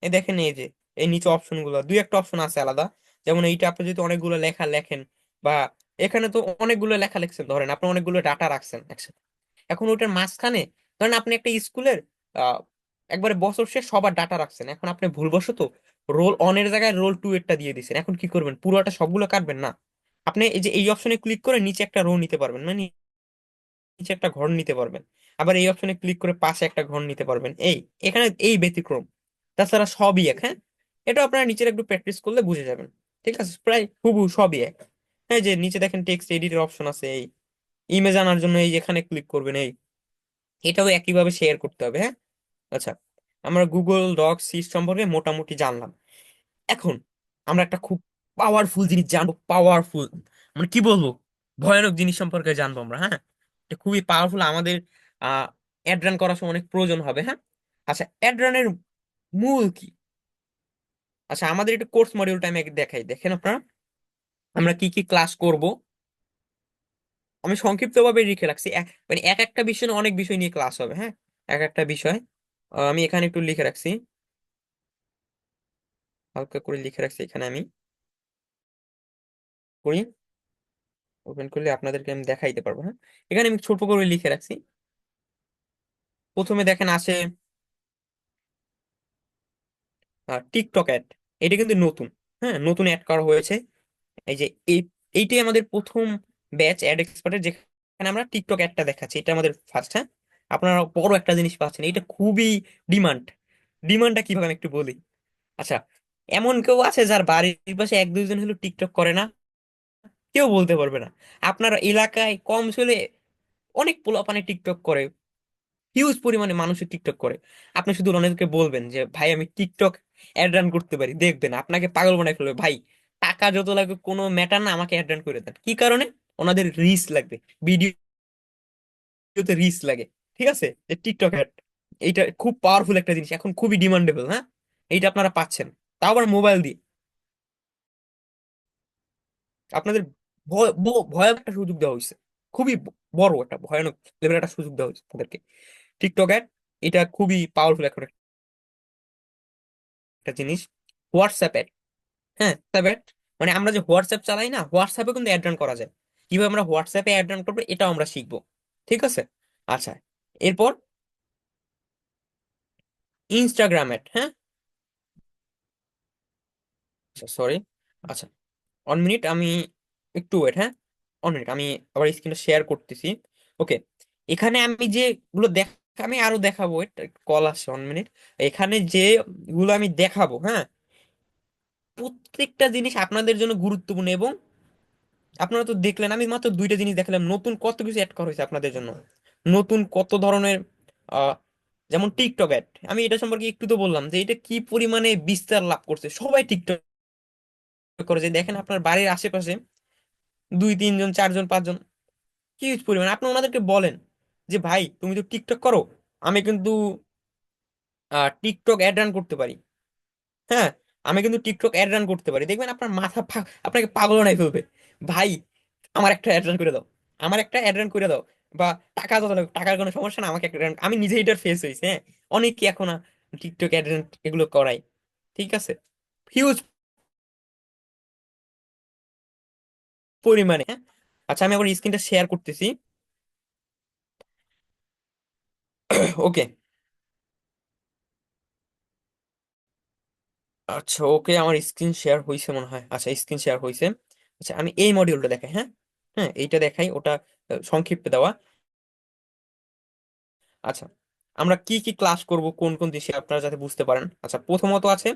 দেখেন এই যে এই নিচে অপশন গুলো, দুই একটা অপশন আছে আলাদা। যেমন এইটা আপনি যদি অনেকগুলো লেখা লেখেন, বা এখানে তো অনেকগুলো লেখা লিখছেন, ধরেন আপনি অনেকগুলো ডাটা রাখছেন একসাথে, এখন ওটার মাঝখানে ধরেন আপনি একটা স্কুলের আহ একবারে বছর শেষ সবার ডাটা রাখছেন, এখন আপনি ভুলবশত রোল অনের জায়গায় রোল 2 এরটা দিয়ে দিচ্ছেন, এখন কি করবেন, পুরোটা সবগুলো কাটবেন না, আপনি এই যে এই অপশনে ক্লিক করে নিচে একটা রো নিতে পারবেন, মানে নিচে একটা ঘর নিতে পারবেন। আবার এই অপশনে ক্লিক করে পাশে একটা ঘর নিতে পারবেন। এখানে এই ব্যতিক্রম, তাছাড়া সবই এক। হ্যাঁ, এটা আপনারা নিচের একটু প্র্যাকটিস করলে বুঝে যাবেন। ঠিক আছে, প্রায় হুবহু সবই এক। হ্যাঁ, যে নিচে দেখেন টেক্সট এডিটের অপশন আছে, এই ইমেজ আনার জন্য এই এখানে ক্লিক করবেন, এটাও একইভাবে শেয়ার করতে হবে। হ্যাঁ, আচ্ছা, আমরা গুগল ডক্স সিট সম্পর্কে মোটামুটি জানলাম। এখন আমরা একটা খুব পাওয়ারফুল জিনিস জানবো, পাওয়ারফুল মানে কি বলবো, ভয়ানক জিনিস সম্পর্কে জানবো আমরা। হ্যাঁ, এটা খুবই পাওয়ারফুল, আমাদের অ্যাড রান করার সময় অনেক প্রয়োজন হবে। হ্যাঁ, আচ্ছা, অ্যাড রানের মূল কি। আচ্ছা, আমাদের এটা কোর্স মডিউলটা আমি আগে দেখাই, দেখেন আপনারা আমরা কি কি ক্লাস করব। আমি সংক্ষিপ্তভাবে লিখে রাখছি, মানে এক একটা বিষয় নিয়ে অনেক বিষয় নিয়ে ক্লাস হবে। হ্যাঁ, এক একটা বিষয় আমি এখানে একটু লিখে রাখছি, হালকা করে লিখে রাখছি এখানে আমি করি, ওপেন করলে আপনাদেরকে আমি দেখাইতে পারবো। হ্যাঁ, এখানে আমি ছোট করে লিখে রাখছি। প্রথমে দেখেন আসে টিকটক অ্যাড, এটা কিন্তু নতুন। হ্যাঁ, নতুন অ্যাড করা হয়েছে। এই যে এইটাই আমাদের প্রথম ব্যাচ অ্যাড এক্সপার্টের, যেখানে আমরা টিকটক অ্যাডটা দেখাচ্ছি, এটা আমাদের ফার্স্ট। হ্যাঁ, আপনারা বড় একটা জিনিস পাচ্ছেন, এটা খুবই ডিমান্ড। ডিমান্ডটা কিভাবে আমি একটু বলি। আচ্ছা, এমন কেউ আছে যার বাড়ির পাশে এক দুইজন হলো টিকটক করে না? কেউ বলতে পারবে না। আপনার এলাকায় কম ছেলে অনেক পোলাপানে টিকটক করে, হিউজ পরিমাণে মানুষের টিকটক করে। আপনি শুধু অনেককে বলবেন যে ভাই আমি টিকটক অ্যাড রান করতে পারি, দেখবেন আপনাকে পাগল বানায় ফেলবে। ভাই টাকা যত লাগবে কোনো ম্যাটার না, আমাকে অ্যাড রান করে দেন। কি কারণে? ওনাদের রিচ লাগবে, ভিডিওতে রিচ লাগে। ঠিক আছে, যে টিকটক অ্যাড, এইটা খুব পাওয়ারফুল একটা জিনিস, এখন খুবই ডিমান্ডেবল। হ্যাঁ, এইটা আপনারা পাচ্ছেন, তাও আবার মোবাইল দিয়ে। আপনাদের ভয়াবহ একটা সুযোগ দেওয়া হয়েছে, খুবই বড় একটা ভয়ানক লেভেলের একটা সুযোগ দেওয়া হয়েছে তাদেরকে। টিকটক অ্যাড, এটা খুবই পাওয়ারফুল এখন একটা জিনিস। হোয়াটসঅ্যাপ অ্যাড, হ্যাঁ হোয়াটসঅ্যাপ অ্যাড, মানে আমরা যে হোয়াটসঅ্যাপ চালাই না, হোয়াটসঅ্যাপে কিন্তু অ্যাড রান করা যায়। কিভাবে আমরা হোয়াটসঅ্যাপে অ্যাড রান করবো এটাও আমরা শিখবো। ঠিক আছে। আচ্ছা, এরপর ইনস্টাগ্রাম অ্যাড। হ্যাঁ, সরি, আচ্ছা, 1 মিনিট, আমি একটু ওয়েট। হ্যাঁ, 1 মিনিট, আমি আবার স্ক্রিনটা শেয়ার করতেছি। ওকে, এখানে আমি যেগুলো আমি আরো দেখাবো, কল আসছে, 1 মিনিট। এখানে যেগুলো আমি দেখাবো, হ্যাঁ, প্রত্যেকটা জিনিস আপনাদের জন্য গুরুত্বপূর্ণ। এবং আপনারা তো দেখলেন, আমি মাত্র 2টা জিনিস দেখালাম, নতুন কত কিছু অ্যাড করা হয়েছে আপনাদের জন্য, নতুন কত ধরনের আহ যেমন টিকটক অ্যাড, আমি এটা সম্পর্কে একটু তো বললাম যে এটা কি পরিমাণে বিস্তার লাভ করছে, সবাই টিকটক করে। যে দেখেন আপনার বাড়ির আশেপাশে 2 3 জন 4 জন 5 জন, হিউজ পরিমাণ। আপনি ওনাদেরকে বলেন যে ভাই তুমি তো টিকটক করো, আমি কিন্তু টিকটক অ্যাড রান করতে পারি। হ্যাঁ, আমি কিন্তু টিকটক অ্যাড রান করতে পারি, দেখবেন আপনার আপনাকে পাগল বানাই ফেলবে। ভাই আমার একটা অ্যাড রান করে দাও, আমার একটা অ্যাড রান করে দাও, বা টাকা যত লাগবে, টাকার কোনো সমস্যা না, আমাকে একটা আমি নিজে এটার ফেস হয়েছে। হ্যাঁ, অনেকে এখন টিকটক অ্যাড রান এগুলো করাই। ঠিক আছে, হিউজ পরিমাণে। হ্যাঁ, আচ্ছা, আমি আবার স্ক্রিনটা শেয়ার করতেছি। ওকে, আচ্ছা, ওকে, আমার স্ক্রিন শেয়ার হয়েছে মনে হয়। আচ্ছা, স্ক্রিন শেয়ার হয়েছে। আচ্ছা, আমি এই মডিউলটা দেখাই। হ্যাঁ, হ্যাঁ, এইটা দেখাই, ওটা সংক্ষিপ্ত দেওয়া। আচ্ছা, আমরা কি কি ক্লাস করব, কোন কোন দেশে, আপনারা যাতে বুঝতে পারেন। আচ্ছা, প্রথমত আছে,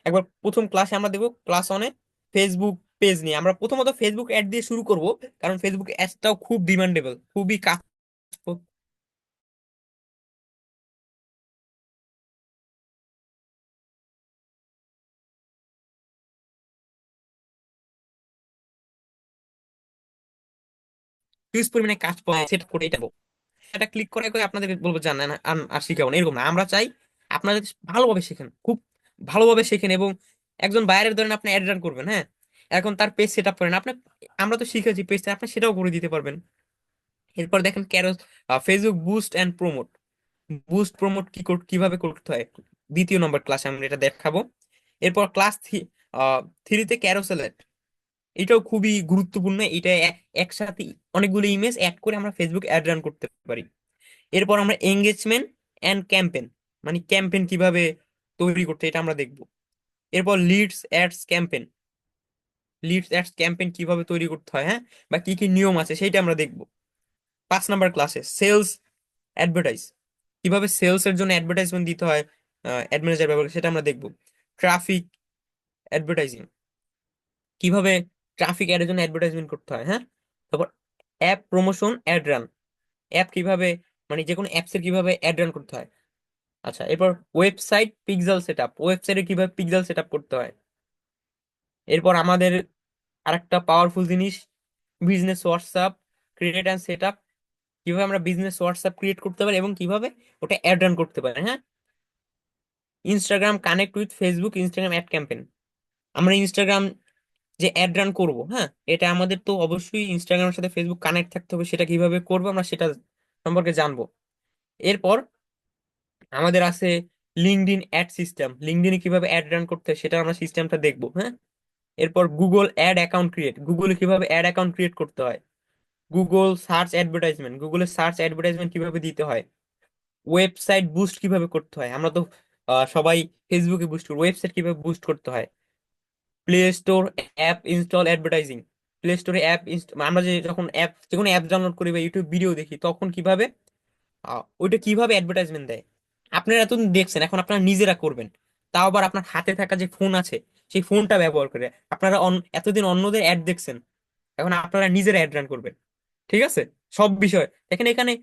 একবার প্রথম ক্লাসে আমরা দেব ক্লাস 1-এ ফেসবুক পেজ নিয়ে। আমরা প্রথমত ফেসবুক অ্যাড দিয়ে শুরু করব, কারণ ফেসবুক অ্যাডটাও খুব ডিমান্ডেবল, খুবই কাজ। হিউজ পরিমাণে কাজ পাওয়া সেট করে এটা এটা ক্লিক করে করে আপনাদের বলবো জান না আর শিখাবো না, এরকম না। আমরা চাই আপনারা যাতে ভালোভাবে শেখেন, খুব ভালোভাবে শেখেন। এবং একজন বাইরের ধরেন আপনি অ্যাড রান করবেন, হ্যাঁ, এখন তার পেজ সেট আপ করেন আপনি, আমরা তো শিখেছি পেজ, আপনি সেটাও করে দিতে পারবেন। এরপর দেখেন Facebook boost and promote. Boost promote কিভাবে করতে হয়, 2য় নম্বর ক্লাসে আমরা এটা দেখাবো। এরপর ক্লাস 3-তে ক্যারোসেল অ্যাড, এটাও খুবই গুরুত্বপূর্ণ। এটা একসাথে অনেকগুলো ইমেজ অ্যাড করে আমরা ফেসবুক অ্যাড রান করতে পারি। এরপর আমরা এঙ্গেজমেন্ট অ্যান্ড ক্যাম্পেন, মানে ক্যাম্পেন কিভাবে তৈরি করতে, এটা আমরা দেখব। এরপর লিডস অ্যাডস ক্যাম্পেন কিভাবে তৈরি করতে হয়, হ্যাঁ, বা কি কি নিয়ম আছে সেইটা আমরা দেখব। 5 নম্বর ক্লাসে সেলস অ্যাডভার্টাইজ, কিভাবে সেলস এর জন্য অ্যাডভার্টাইজমেন্ট দিতে হয়, অ্যাড ম্যানেজার ব্যবহার করে, সেটা আমরা দেখব। ট্রাফিক অ্যাডভার্টাইজিং, কিভাবে ট্রাফিক অ্যাডের জন্য অ্যাডভার্টাইজমেন্ট করতে হয়। হ্যাঁ, তারপর app promotion add run, app কিভাবে, মানে যে কোনো অ্যাপসের কিভাবে অ্যাড রান করতে হয়। আচ্ছা, এরপর ওয়েবসাইটে কিভাবে পিক্সেল সেট আপ করতে হয়। এরপর আমাদের আরেকটা পাওয়ারফুল জিনিস, business WhatsApp create and set up, কিভাবে আমরা বিজনেস হোয়াটসঅ্যাপ ক্রিয়েট করতে পারি এবং কিভাবে ওটা অ্যাড রান করতে পারি। হ্যাঁ, Instagram connect with Facebook Instagram ad campaign, আমরা ইনস্টাগ্রাম যে অ্যাড রান করব, হ্যাঁ, এটা আমাদের তো অবশ্যই ইনস্টাগ্রামের সাথে ফেসবুক কানেক্ট থাকতে হবে, সেটা কিভাবে করবো আমরা সেটা সম্পর্কে জানবো। এরপর আমাদের আছে লিঙ্কডইন অ্যাড সিস্টেম, লিঙ্কডইনে কিভাবে অ্যাড রান করতে হয় সেটা আমরা সিস্টেমটা দেখবো। হ্যাঁ, এরপর গুগলে কিভাবে অ্যাড অ্যাকাউন্ট ক্রিয়েট করতে হয়। গুগলের সার্চ অ্যাডভার্টাইজমেন্ট কিভাবে দিতে হয়। ওয়েবসাইট বুস্ট কিভাবে করতে হয়, আমরা তো সবাই ফেসবুকে বুস্ট করি, ওয়েবসাইট কিভাবে বুস্ট করতে হয়। Play store app install advertising, play স্টোরে আমরা যখন যে কোনো অ্যাপ ডাউনলোড করি বা ইউটিউব ভিডিও দেখি, তখন কিভাবে ওইটা কিভাবে অ্যাডভার্টাইজমেন্ট দেয়। আপনারা এতদিন দেখছেন, এখন আপনারা নিজেরা করবেন, তাও আবার আপনার হাতে থাকা যে ফোন আছে সেই ফোনটা ব্যবহার করে। আপনারা এতদিন অন্যদের অ্যাড দেখছেন, এখন আপনারা নিজেরা অ্যাড রান করবেন। ঠিক আছে, সব বিষয় দেখেন এখানে,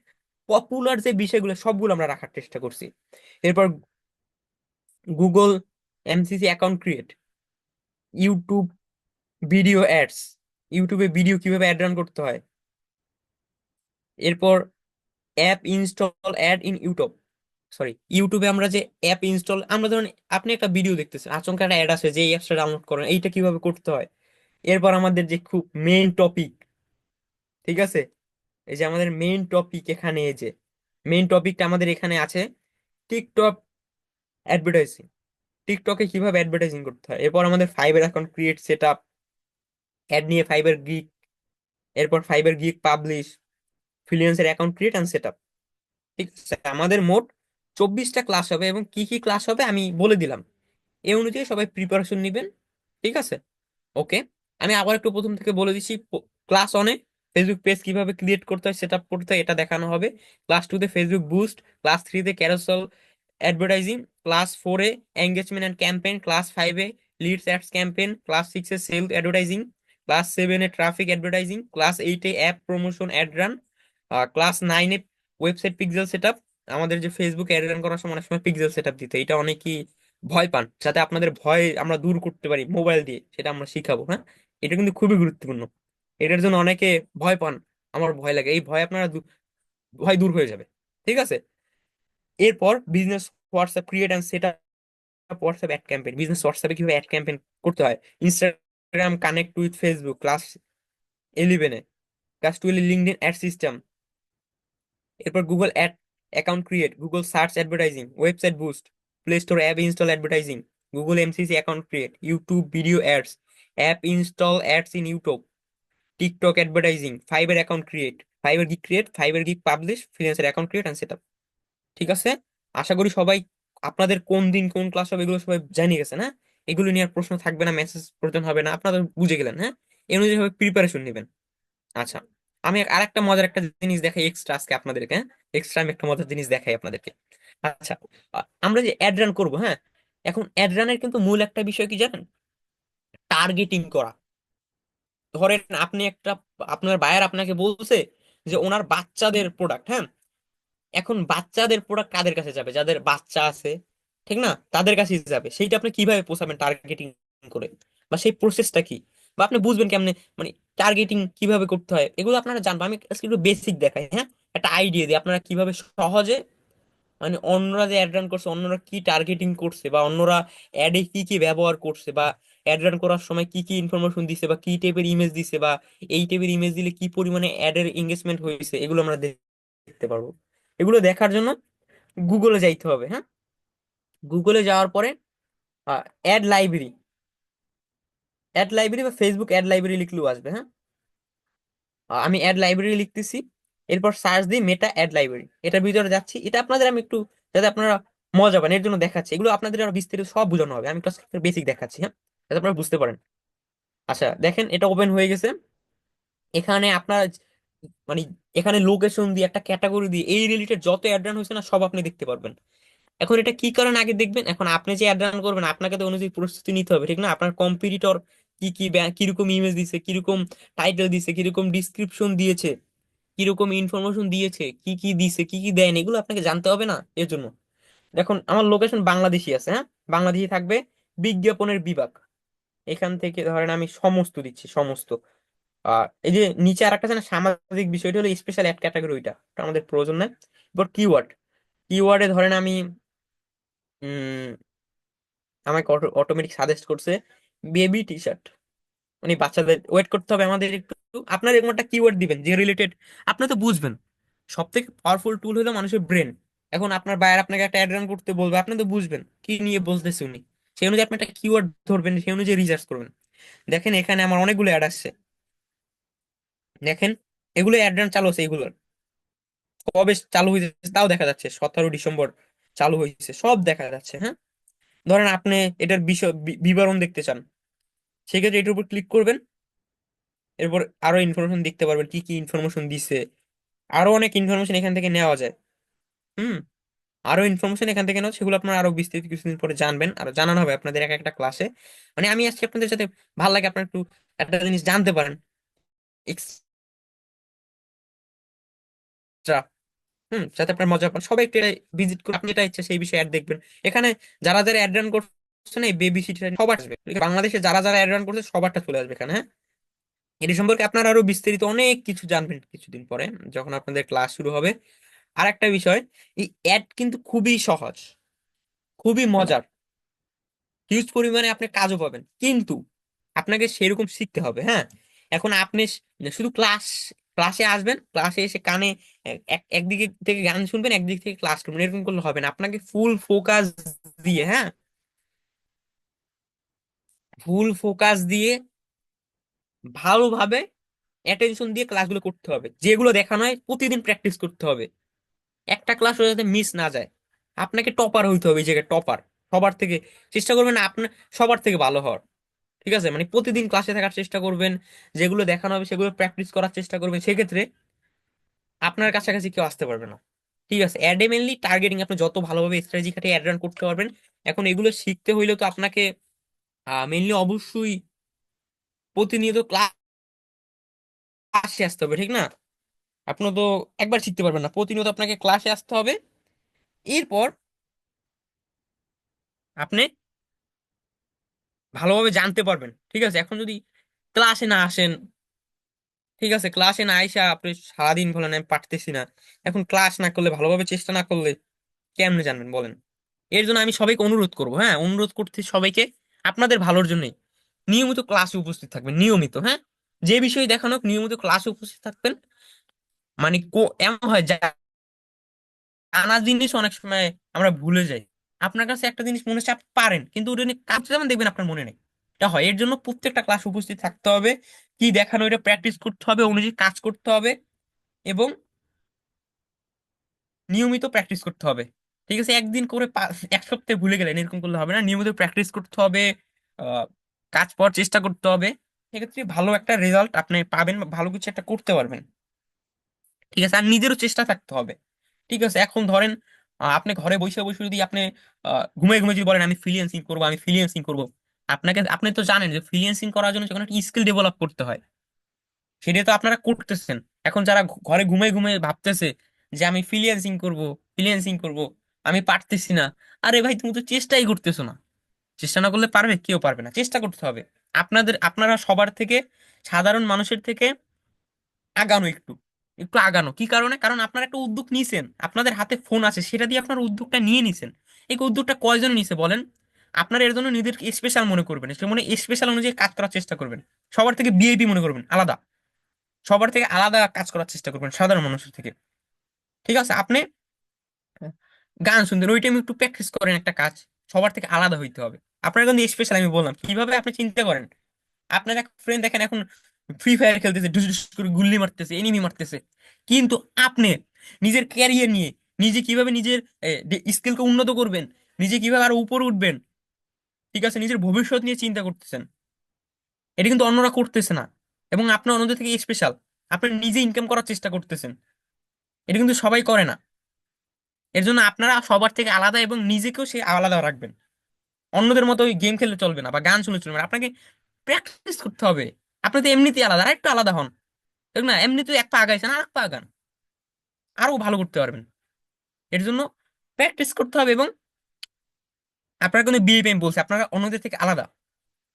পপুলার যে বিষয়গুলো সবগুলো আমরা রাখার চেষ্টা করছি। এরপর Google MCC account create, YouTube video ইউটিউবে ভিডিও কিভাবে অ্যাড রান করতে হয়। এরপর app install add in YouTube, sorry ইউটিউবে আমরা যে অ্যাপ ইনস্টল, আমরা ধরুন আপনি একটা ভিডিও দেখতেছেন, আচমকা একটা অ্যাড আসে যে এই অ্যাপসটা ডাউনলোড করেন, এইটা কিভাবে করতে হয়। এরপর আমাদের যে খুব মেইন টপিক, ঠিক আছে, এই যে আমাদের মেইন টপিক এখানে, এই যে মেইন টপিকটা আমাদের এখানে আছে, টিকটক অ্যাডভার্টাইজিং। টিকটকে কিভাবে অ্যাডভার্টাইজিং করতে হয়। এরপর আমাদের Fiverr account create, set up, add নিয়ে ফাইবার গিগ, এরপর Fiverr gig publish, freelancer account create and set up. ঠিক আছে, আমাদের মোট 24টা ক্লাস হবে, এবং কি কি ক্লাস হবে আমি বলে দিলাম। এই অনুযায়ী সবাই প্রিপারেশন নিবেন। ঠিক আছে, ওকে। আমি আবার একটু প্রথম থেকে বলে দিচ্ছি। ক্লাস অনে ফেসবুক পেজ কিভাবে ক্রিয়েট করতে হয়, সেট আপ করতে হয়, এটা দেখানো হবে। ক্লাস টুতে ফেসবুক বুস্ট, ক্লাস থ্রিতে ক্যারোসেল অ্যাডভার্টাইজিং, ক্লাস ফোরে এঙ্গেজমেন্ট অ্যান্ড ক্যাম্পেইন, ক্লাস ফাইভে লিডস অ্যাডস ক্যাম্পেইন, ক্লাস সিক্সে সেলফ অ্যাডভার্টাইজিং, ক্লাস সেভেনে ট্রাফিক অ্যাডভার্টাইজিং, ক্লাস এইটে app promotion add run, class নাইনে ওয়েবসাইট পিক্সেল সেট আপ। আমাদের যে ফেসবুক অ্যাড রান করার সময় অনেক সময় পিক্সেল সেট আপ দিতে, এটা অনেকেই ভয় পান, যাতে আপনাদের ভয় আমরা দূর করতে পারি মোবাইল দিয়ে, সেটা আমরা শিখাবো। হ্যাঁ, এটা কিন্তু খুবই গুরুত্বপূর্ণ। এটার জন্য অনেকে ভয় পান, আমার ভয় লাগে, এই ভয় আপনারা ভয় দূর হয়ে যাবে। ঠিক আছে, এরপর business WhatsApp create and set up WhatsApp ad campaign. Business হোয়াটসঅ্যাপে কিভাবে অ্যাড ক্যাম্পেইন করতে হয়। Instagram connect with Facebook class 11-এ, ক্লাস 12 লিঙ্কডইন অ্যাড সিস্টেম। এরপর Google ad account create, Google search advertising, website boost, play store app install advertising, Google MCC account create, YouTube video ads, app install ads in YouTube, TikTok advertising, Fiverr account create, Fiverr gig publish, freelancer account create and set up. ঠিক আছে, আশা করি সবাই আপনাদের কোন দিন কোন class হবে এগুলো সবাই জানিয়ে গেছেন। হ্যাঁ, এগুলো নিয়ে আর প্রশ্ন থাকবে না, মেসেজ প্রয়োজন হবে না, আপনারা বুঝে গেলেন। হ্যাঁ, এই অনুযায়ী সবাই প্রিপারেশন নেবেন। আচ্ছা, আমি আরেকটা মজার একটা জিনিস দেখাই এক্সট্রা আজকে আপনাদেরকে। হ্যাঁ, এক্সট্রা আমি একটা মজার জিনিস দেখাই আপনাদেরকে। আচ্ছা, আমরা যে অ্যাড রান করবো, হ্যাঁ, এখন অ্যাড রানের কিন্তু মূল একটা বিষয় কি জানেন, টার্গেটিং করা। ধরেন আপনি একটা, আপনার বায়ার আপনাকে বলছে যে ওনার বাচ্চাদের প্রোডাক্ট, হ্যাঁ, এখন বাচ্চাদের প্রোডাক্ট কাদের কাছে যাবে, যাদের বাচ্চা আছে, ঠিক না, তাদের কাছেই যাবে। সেইটা আপনি কিভাবে পৌঁছাবেন টার্গেটিং করে, বা সেই প্রসেসটা কি, বা আপনি বুঝবেন কেমনে, মানে টার্গেটিং কিভাবে করতে হয়, এগুলো আপনারা জানবেন। আমি আজকে একটু বেসিক দেখাই। হ্যাঁ, একটা আইডিয়া দিই আপনারা কিভাবে সহজে, মানে অন্যরা যে অ্যাড রান করছে, অন্যরা কি টার্গেটিং করছে, বা অন্যরা অ্যাডে কি কি ব্যবহার করছে, বা অ্যাড রান করার সময় কি কি ইনফরমেশন দিছে, বা কি টাইপের ইমেজ দিছে, বা এই টাইপের ইমেজ দিলে কি পরিমাণে অ্যাডের এঙ্গেজমেন্ট হয়েছে, এগুলো আমরা দেখতে পারবো। এগুলো দেখার জন্য গুগলে যাইতে হবে। হ্যাঁ, গুগলে যাওয়ার পরে অ্যাড লাইব্রেরি, অ্যাড লাইব্রেরি বা ফেসবুক অ্যাড লাইব্রেরি লিখলেও আসবে। হ্যাঁ, আমি অ্যাড লাইব্রেরি লিখতেছি, এরপর সার্চ দিই মেটা অ্যাড লাইব্রেরি, এটার ভিতরে যাচ্ছি। এটা আপনাদের আমি একটু, যাতে আপনারা মজা পান এর জন্য দেখাচ্ছি। এগুলো আপনাদের আরো বিস্তারিত সব বোঝানো হবে, আমি একটু বেসিক দেখাচ্ছি। হ্যাঁ, যাতে আপনারা বুঝতে পারেন। আচ্ছা দেখেন, এটা ওপেন হয়ে গেছে। এখানে আপনার মানে এখানে লোকেশন দিয়ে একটা ক্যাটাগরি দিয়ে এই রিলেটেড যত অ্যাড রান হয়েছে না, সব আপনি দেখতে পারবেন। এখন এটা কি কারণে আগে দেখবেন, এখন আপনি যে অ্যাড রান করবেন আপনাকে তো অনুযায়ী প্রস্তুতি নিতে হবে, ঠিক না। আপনার কম্পিটিটর কি কি কিরকম ইমেজ দিছে, কিরকম টাইটেল দিছে, কিরকম ডিসক্রিপশন দিয়েছে, কিরকম ইনফরমেশন দিয়েছে, কি কি দিছে, কি কি দেয়নি, এগুলো আপনাকে জানতে হবে না। এর জন্য দেখুন, আমার লোকেশন বাংলাদেশি আছে। হ্যাঁ, বাংলাদেশি থাকবে। বিজ্ঞাপনের বিভাগ, এখান থেকে ধরেন আমি সমস্ত দিচ্ছি, সমস্ত। এই যে নিচে আর একটা আছে না সামাজিক বিষয়, এটা হলো স্পেশাল অ্যাড ক্যাটাগরি, ওটা আমাদের প্রয়োজন নেই। এবার কিওয়ার্ড, কিওয়ার্ডে ধরেন আমি উম আমাকে অটোমেটিক সাজেস্ট করছে বেবি টি শার্ট, মানে বাচ্চাদের। ওয়েট করতে হবে আমাদের একটু। আপনার এরকম একটা কিওয়ার্ড দিবেন যে রিলেটেড, আপনি তো বুঝবেন। সব থেকে পাওয়ারফুল টুল হলো মানুষের ব্রেন। এখন আপনার বায়ার আপনাকে একটা অ্যাড রান করতে বলবে, আপনি তো বুঝবেন কি নিয়ে বলতেছে উনি, সেই অনুযায়ী আপনি একটা কিওয়ার্ড ধরবেন, সেই অনুযায়ী রিসার্চ করবেন। দেখেন এখানে আমার অনেকগুলো অ্যাড আসছে, দেখেন এগুলো অ্যাড রান চালু আছে, এগুলোর কবে চালু হয়েছে তাও দেখা যাচ্ছে, 17 ডিসেম্বর চালু হয়েছে, সব দেখা যাচ্ছে। হ্যাঁ, ধরেন আপনি এটার বিষয় বিবরণ দেখতে চান, সেক্ষেত্রে এটার উপর ক্লিক করবেন। এরপর আরো ইনফরমেশন দেখতে পারবেন, কি কি ইনফরমেশন দিছে। আরো অনেক ইনফরমেশন এখান থেকে নেওয়া যায়। হুম, আরো ইনফরমেশন এখান থেকে নেওয়া, সেগুলো আপনারা আরো বিস্তারিত কিছুদিন পরে জানবেন, আর জানানো হবে আপনাদের এক একটা ক্লাসে। মানে আমি আজকে আপনাদের সাথে ভালো লাগে আপনারা একটু একটা জিনিস জানতে পারেন এক্সট্রা। যাতে আপনার মজা পান, সবাই একটু ভিজিট করে আপনি এটা ইচ্ছা সেই বিষয়ে অ্যাড দেখবেন। এখানে যারা যারা অ্যাড রান করছে না, বেবি সিটার সবার আসবে, বাংলাদেশে যারা যারা অ্যাড রান করছে সবারটা চলে আসবে এখানে। হ্যাঁ, এটি সম্পর্কে আপনারা আরো বিস্তারিত অনেক কিছু জানবেন কিছুদিন পরে, যখন আপনাদের ক্লাস শুরু হবে। আর একটা বিষয়, এই অ্যাড কিন্তু খুবই সহজ, খুবই মজার, হিউজ পরিমাণে আপনি কাজও পাবেন, কিন্তু আপনাকে সেরকম শিখতে হবে। হ্যাঁ, এখন আপনি শুধু ক্লাসে আসবেন, ক্লাসে এসে কানে একদিকে থেকে গান শুনবেন, একদিক থেকে ক্লাস করবেন, এরকম করলে হবে না। আপনাকে ফুল ফোকাস দিয়ে, হ্যাঁ, ফুল ফোকাস দিয়ে ভালোভাবে অ্যাটেনশন দিয়ে ক্লাসগুলো করতে হবে। যেগুলো দেখানো হয় প্রতিদিন প্র্যাকটিস করতে হবে, একটা ক্লাস যাতে মিস না যায়। আপনাকে টপার হইতে হবে, এই জায়গায় টপার, সবার থেকে চেষ্টা করবেন আপনার সবার থেকে ভালো হওয়ার। ঠিক আছে, মানে প্রতিদিন ক্লাসে থাকার চেষ্টা করবেন, যেগুলো দেখানো হবে সেগুলো প্র্যাকটিস করার চেষ্টা করবেন, সেক্ষেত্রে আপনার কাছাকাছি কেউ আসতে পারবে না। ঠিক আছে, অ্যাডে মেনলি টার্গেটিং আপনি যত ভালোভাবে স্ট্র্যাটেজি খাটিয়ে অ্যাড রান করতে পারবেন। এখন এগুলো শিখতে হইলে তো আপনাকে মেনলি অবশ্যই প্রতিনিয়ত ক্লাসে আসতে হবে, ঠিক না? আপনি তো একবার শিখতে পারবেন না, প্রতিনিয়ত আপনাকে ক্লাসে আসতে হবে। এরপর আপনি ভালোভাবে জানতে পারবেন। ঠিক আছে, এখন যদি ক্লাসে না আসেন, ঠিক আছে, ক্লাসে না আইসা আপনি সারাদিন বলেন আমি পারতেছি না, এখন ক্লাস না করলে, ভালোভাবে চেষ্টা না করলে কেমনে জানবেন বলেন? এর জন্য আমি সবাইকে অনুরোধ করবো, হ্যাঁ, অনুরোধ করতে সবাইকে, আপনাদের ভালোর জন্যই নিয়মিত ক্লাসে উপস্থিত থাকবেন, নিয়মিত, হ্যাঁ, যে বিষয় দেখানো হোক নিয়মিত ক্লাসে উপস্থিত থাকবেন। মানে এমন হয় জানা জিনিস অনেক সময় আমরা ভুলে যাই। আপনার কাছে একটা জিনিস মনে হচ্ছে আপনি পারেন, কিন্তু ওটা নিয়ে কাজ যেমন দেখবেন আপনার মনে নেই। এটা হয়, এর জন্য প্রত্যেকটা ক্লাস উপস্থিত থাকতে হবে, কি দেখানো এটা প্র্যাকটিস করতে হবে, অনুযায়ী কাজ করতে হবে, এবং নিয়মিত প্র্যাকটিস করতে হবে। ঠিক আছে, একদিন করে এক সপ্তাহে ভুলে গেলেন এরকম করলে হবে না, নিয়মিত প্র্যাকটিস করতে হবে, আহ, কাজ পাওয়ার চেষ্টা করতে হবে। সেক্ষেত্রে ভালো একটা রেজাল্ট আপনি পাবেন, বা ভালো কিছু একটা করতে পারবেন। ঠিক আছে, আর নিজেরও চেষ্টা থাকতে হবে। ঠিক আছে, এখন ধরেন আপনি ঘরে বসে বসে যদি আপনি ঘুমিয়ে ঘুমিয়ে যদি বলেন আমি ফ্রিল্যান্সিং করবো, আমি ফ্রিল্যান্সিং করবো, আপনি তো জানেন যে ফ্রিল্যান্সিং করার জন্য যখন একটা স্কিল ডেভেলপ করতে হয়, সেটা তো আপনারা করতেছেন। এখন যারা ঘরে ঘুমিয়ে ঘুমিয়ে ভাবতেছে যে আমি ফ্রিল্যান্সিং করব, ফ্রিল্যান্সিং করব, আমি পারতেছি না, আরে ভাই তুমি তো চেষ্টাই করতেছো না। চেষ্টা না করলে পারবে? কেউ পারবে না, চেষ্টা করতে হবে। আপনারা সবার থেকে, সাধারণ মানুষের থেকে আগানো, একটু একটু আগানো। কি কারণে? কারণ আপনারা একটা উদ্যোগ নিছেন, আপনাদের হাতে ফোন আছে, সেটা দিয়ে আপনারা উদ্যোগটা নিয়ে নিছেন। এই উদ্যোগটা কয়জন নিছে বলেন? আপনারা এর জন্য নিজেদেরকে স্পেশাল মনে করবেন, সে মনে স্পেশাল অনুযায়ী কাজ করার চেষ্টা করবেন, সবার থেকে ভিআইপি মনে করবেন, আলাদা, সবার থেকে আলাদা কাজ করার চেষ্টা করবেন সাধারণ মানুষের থেকে। ঠিক আছে, আপনি গান শুনতেন, ওই টাইমে একটু প্র্যাকটিস করেন একটা কাজ, সবার থেকে আলাদা হইতে হবে। আপনার কিন্তু স্পেশাল, আমি বললাম কিভাবে আপনি চিন্তা করেন। আপনার এক ফ্রেন্ড দেখেন এখন ফ্রি ফায়ার খেলতেছে, ডুস ডুস করে গুল্লি মারতেছে, এনিমি মারতেছে, কিন্তু আপনি নিজের ক্যারিয়ার নিয়ে, নিজে কিভাবে নিজের স্কিলকে উন্নত করবেন, নিজে কিভাবে আরো উপরে উঠবেন, ঠিক আছে, নিজের ভবিষ্যৎ নিয়ে চিন্তা করতেছেন। এটা কিন্তু অন্যরা করতেছে না, এবং আপনি অন্যদের থেকে স্পেশাল। আপনি নিজে ইনকাম করার চেষ্টা করতেছেন, এটা কিন্তু সবাই করে না। এর জন্য আপনারা সবার থেকে আলাদা, এবং নিজেকেও সে আলাদা রাখবেন। অন্যদের মতো গেম খেললে চলবে না, বা গান শুনলে চলবে না, আপনাকে প্র্যাকটিস করতে হবে। আপনি তো এমনিতেই আলাদা, আর একটু আলাদা হন, ঠিক না? এমনিতে এক পা আগাইছেন, আর এক পা আগান, আরো ভালো করতে পারবেন। এর জন্য প্র্যাকটিস করতে হবে, এবং আপনারা কিন্তু বিএপিএম বলছে, আপনারা অন্যদের থেকে আলাদা।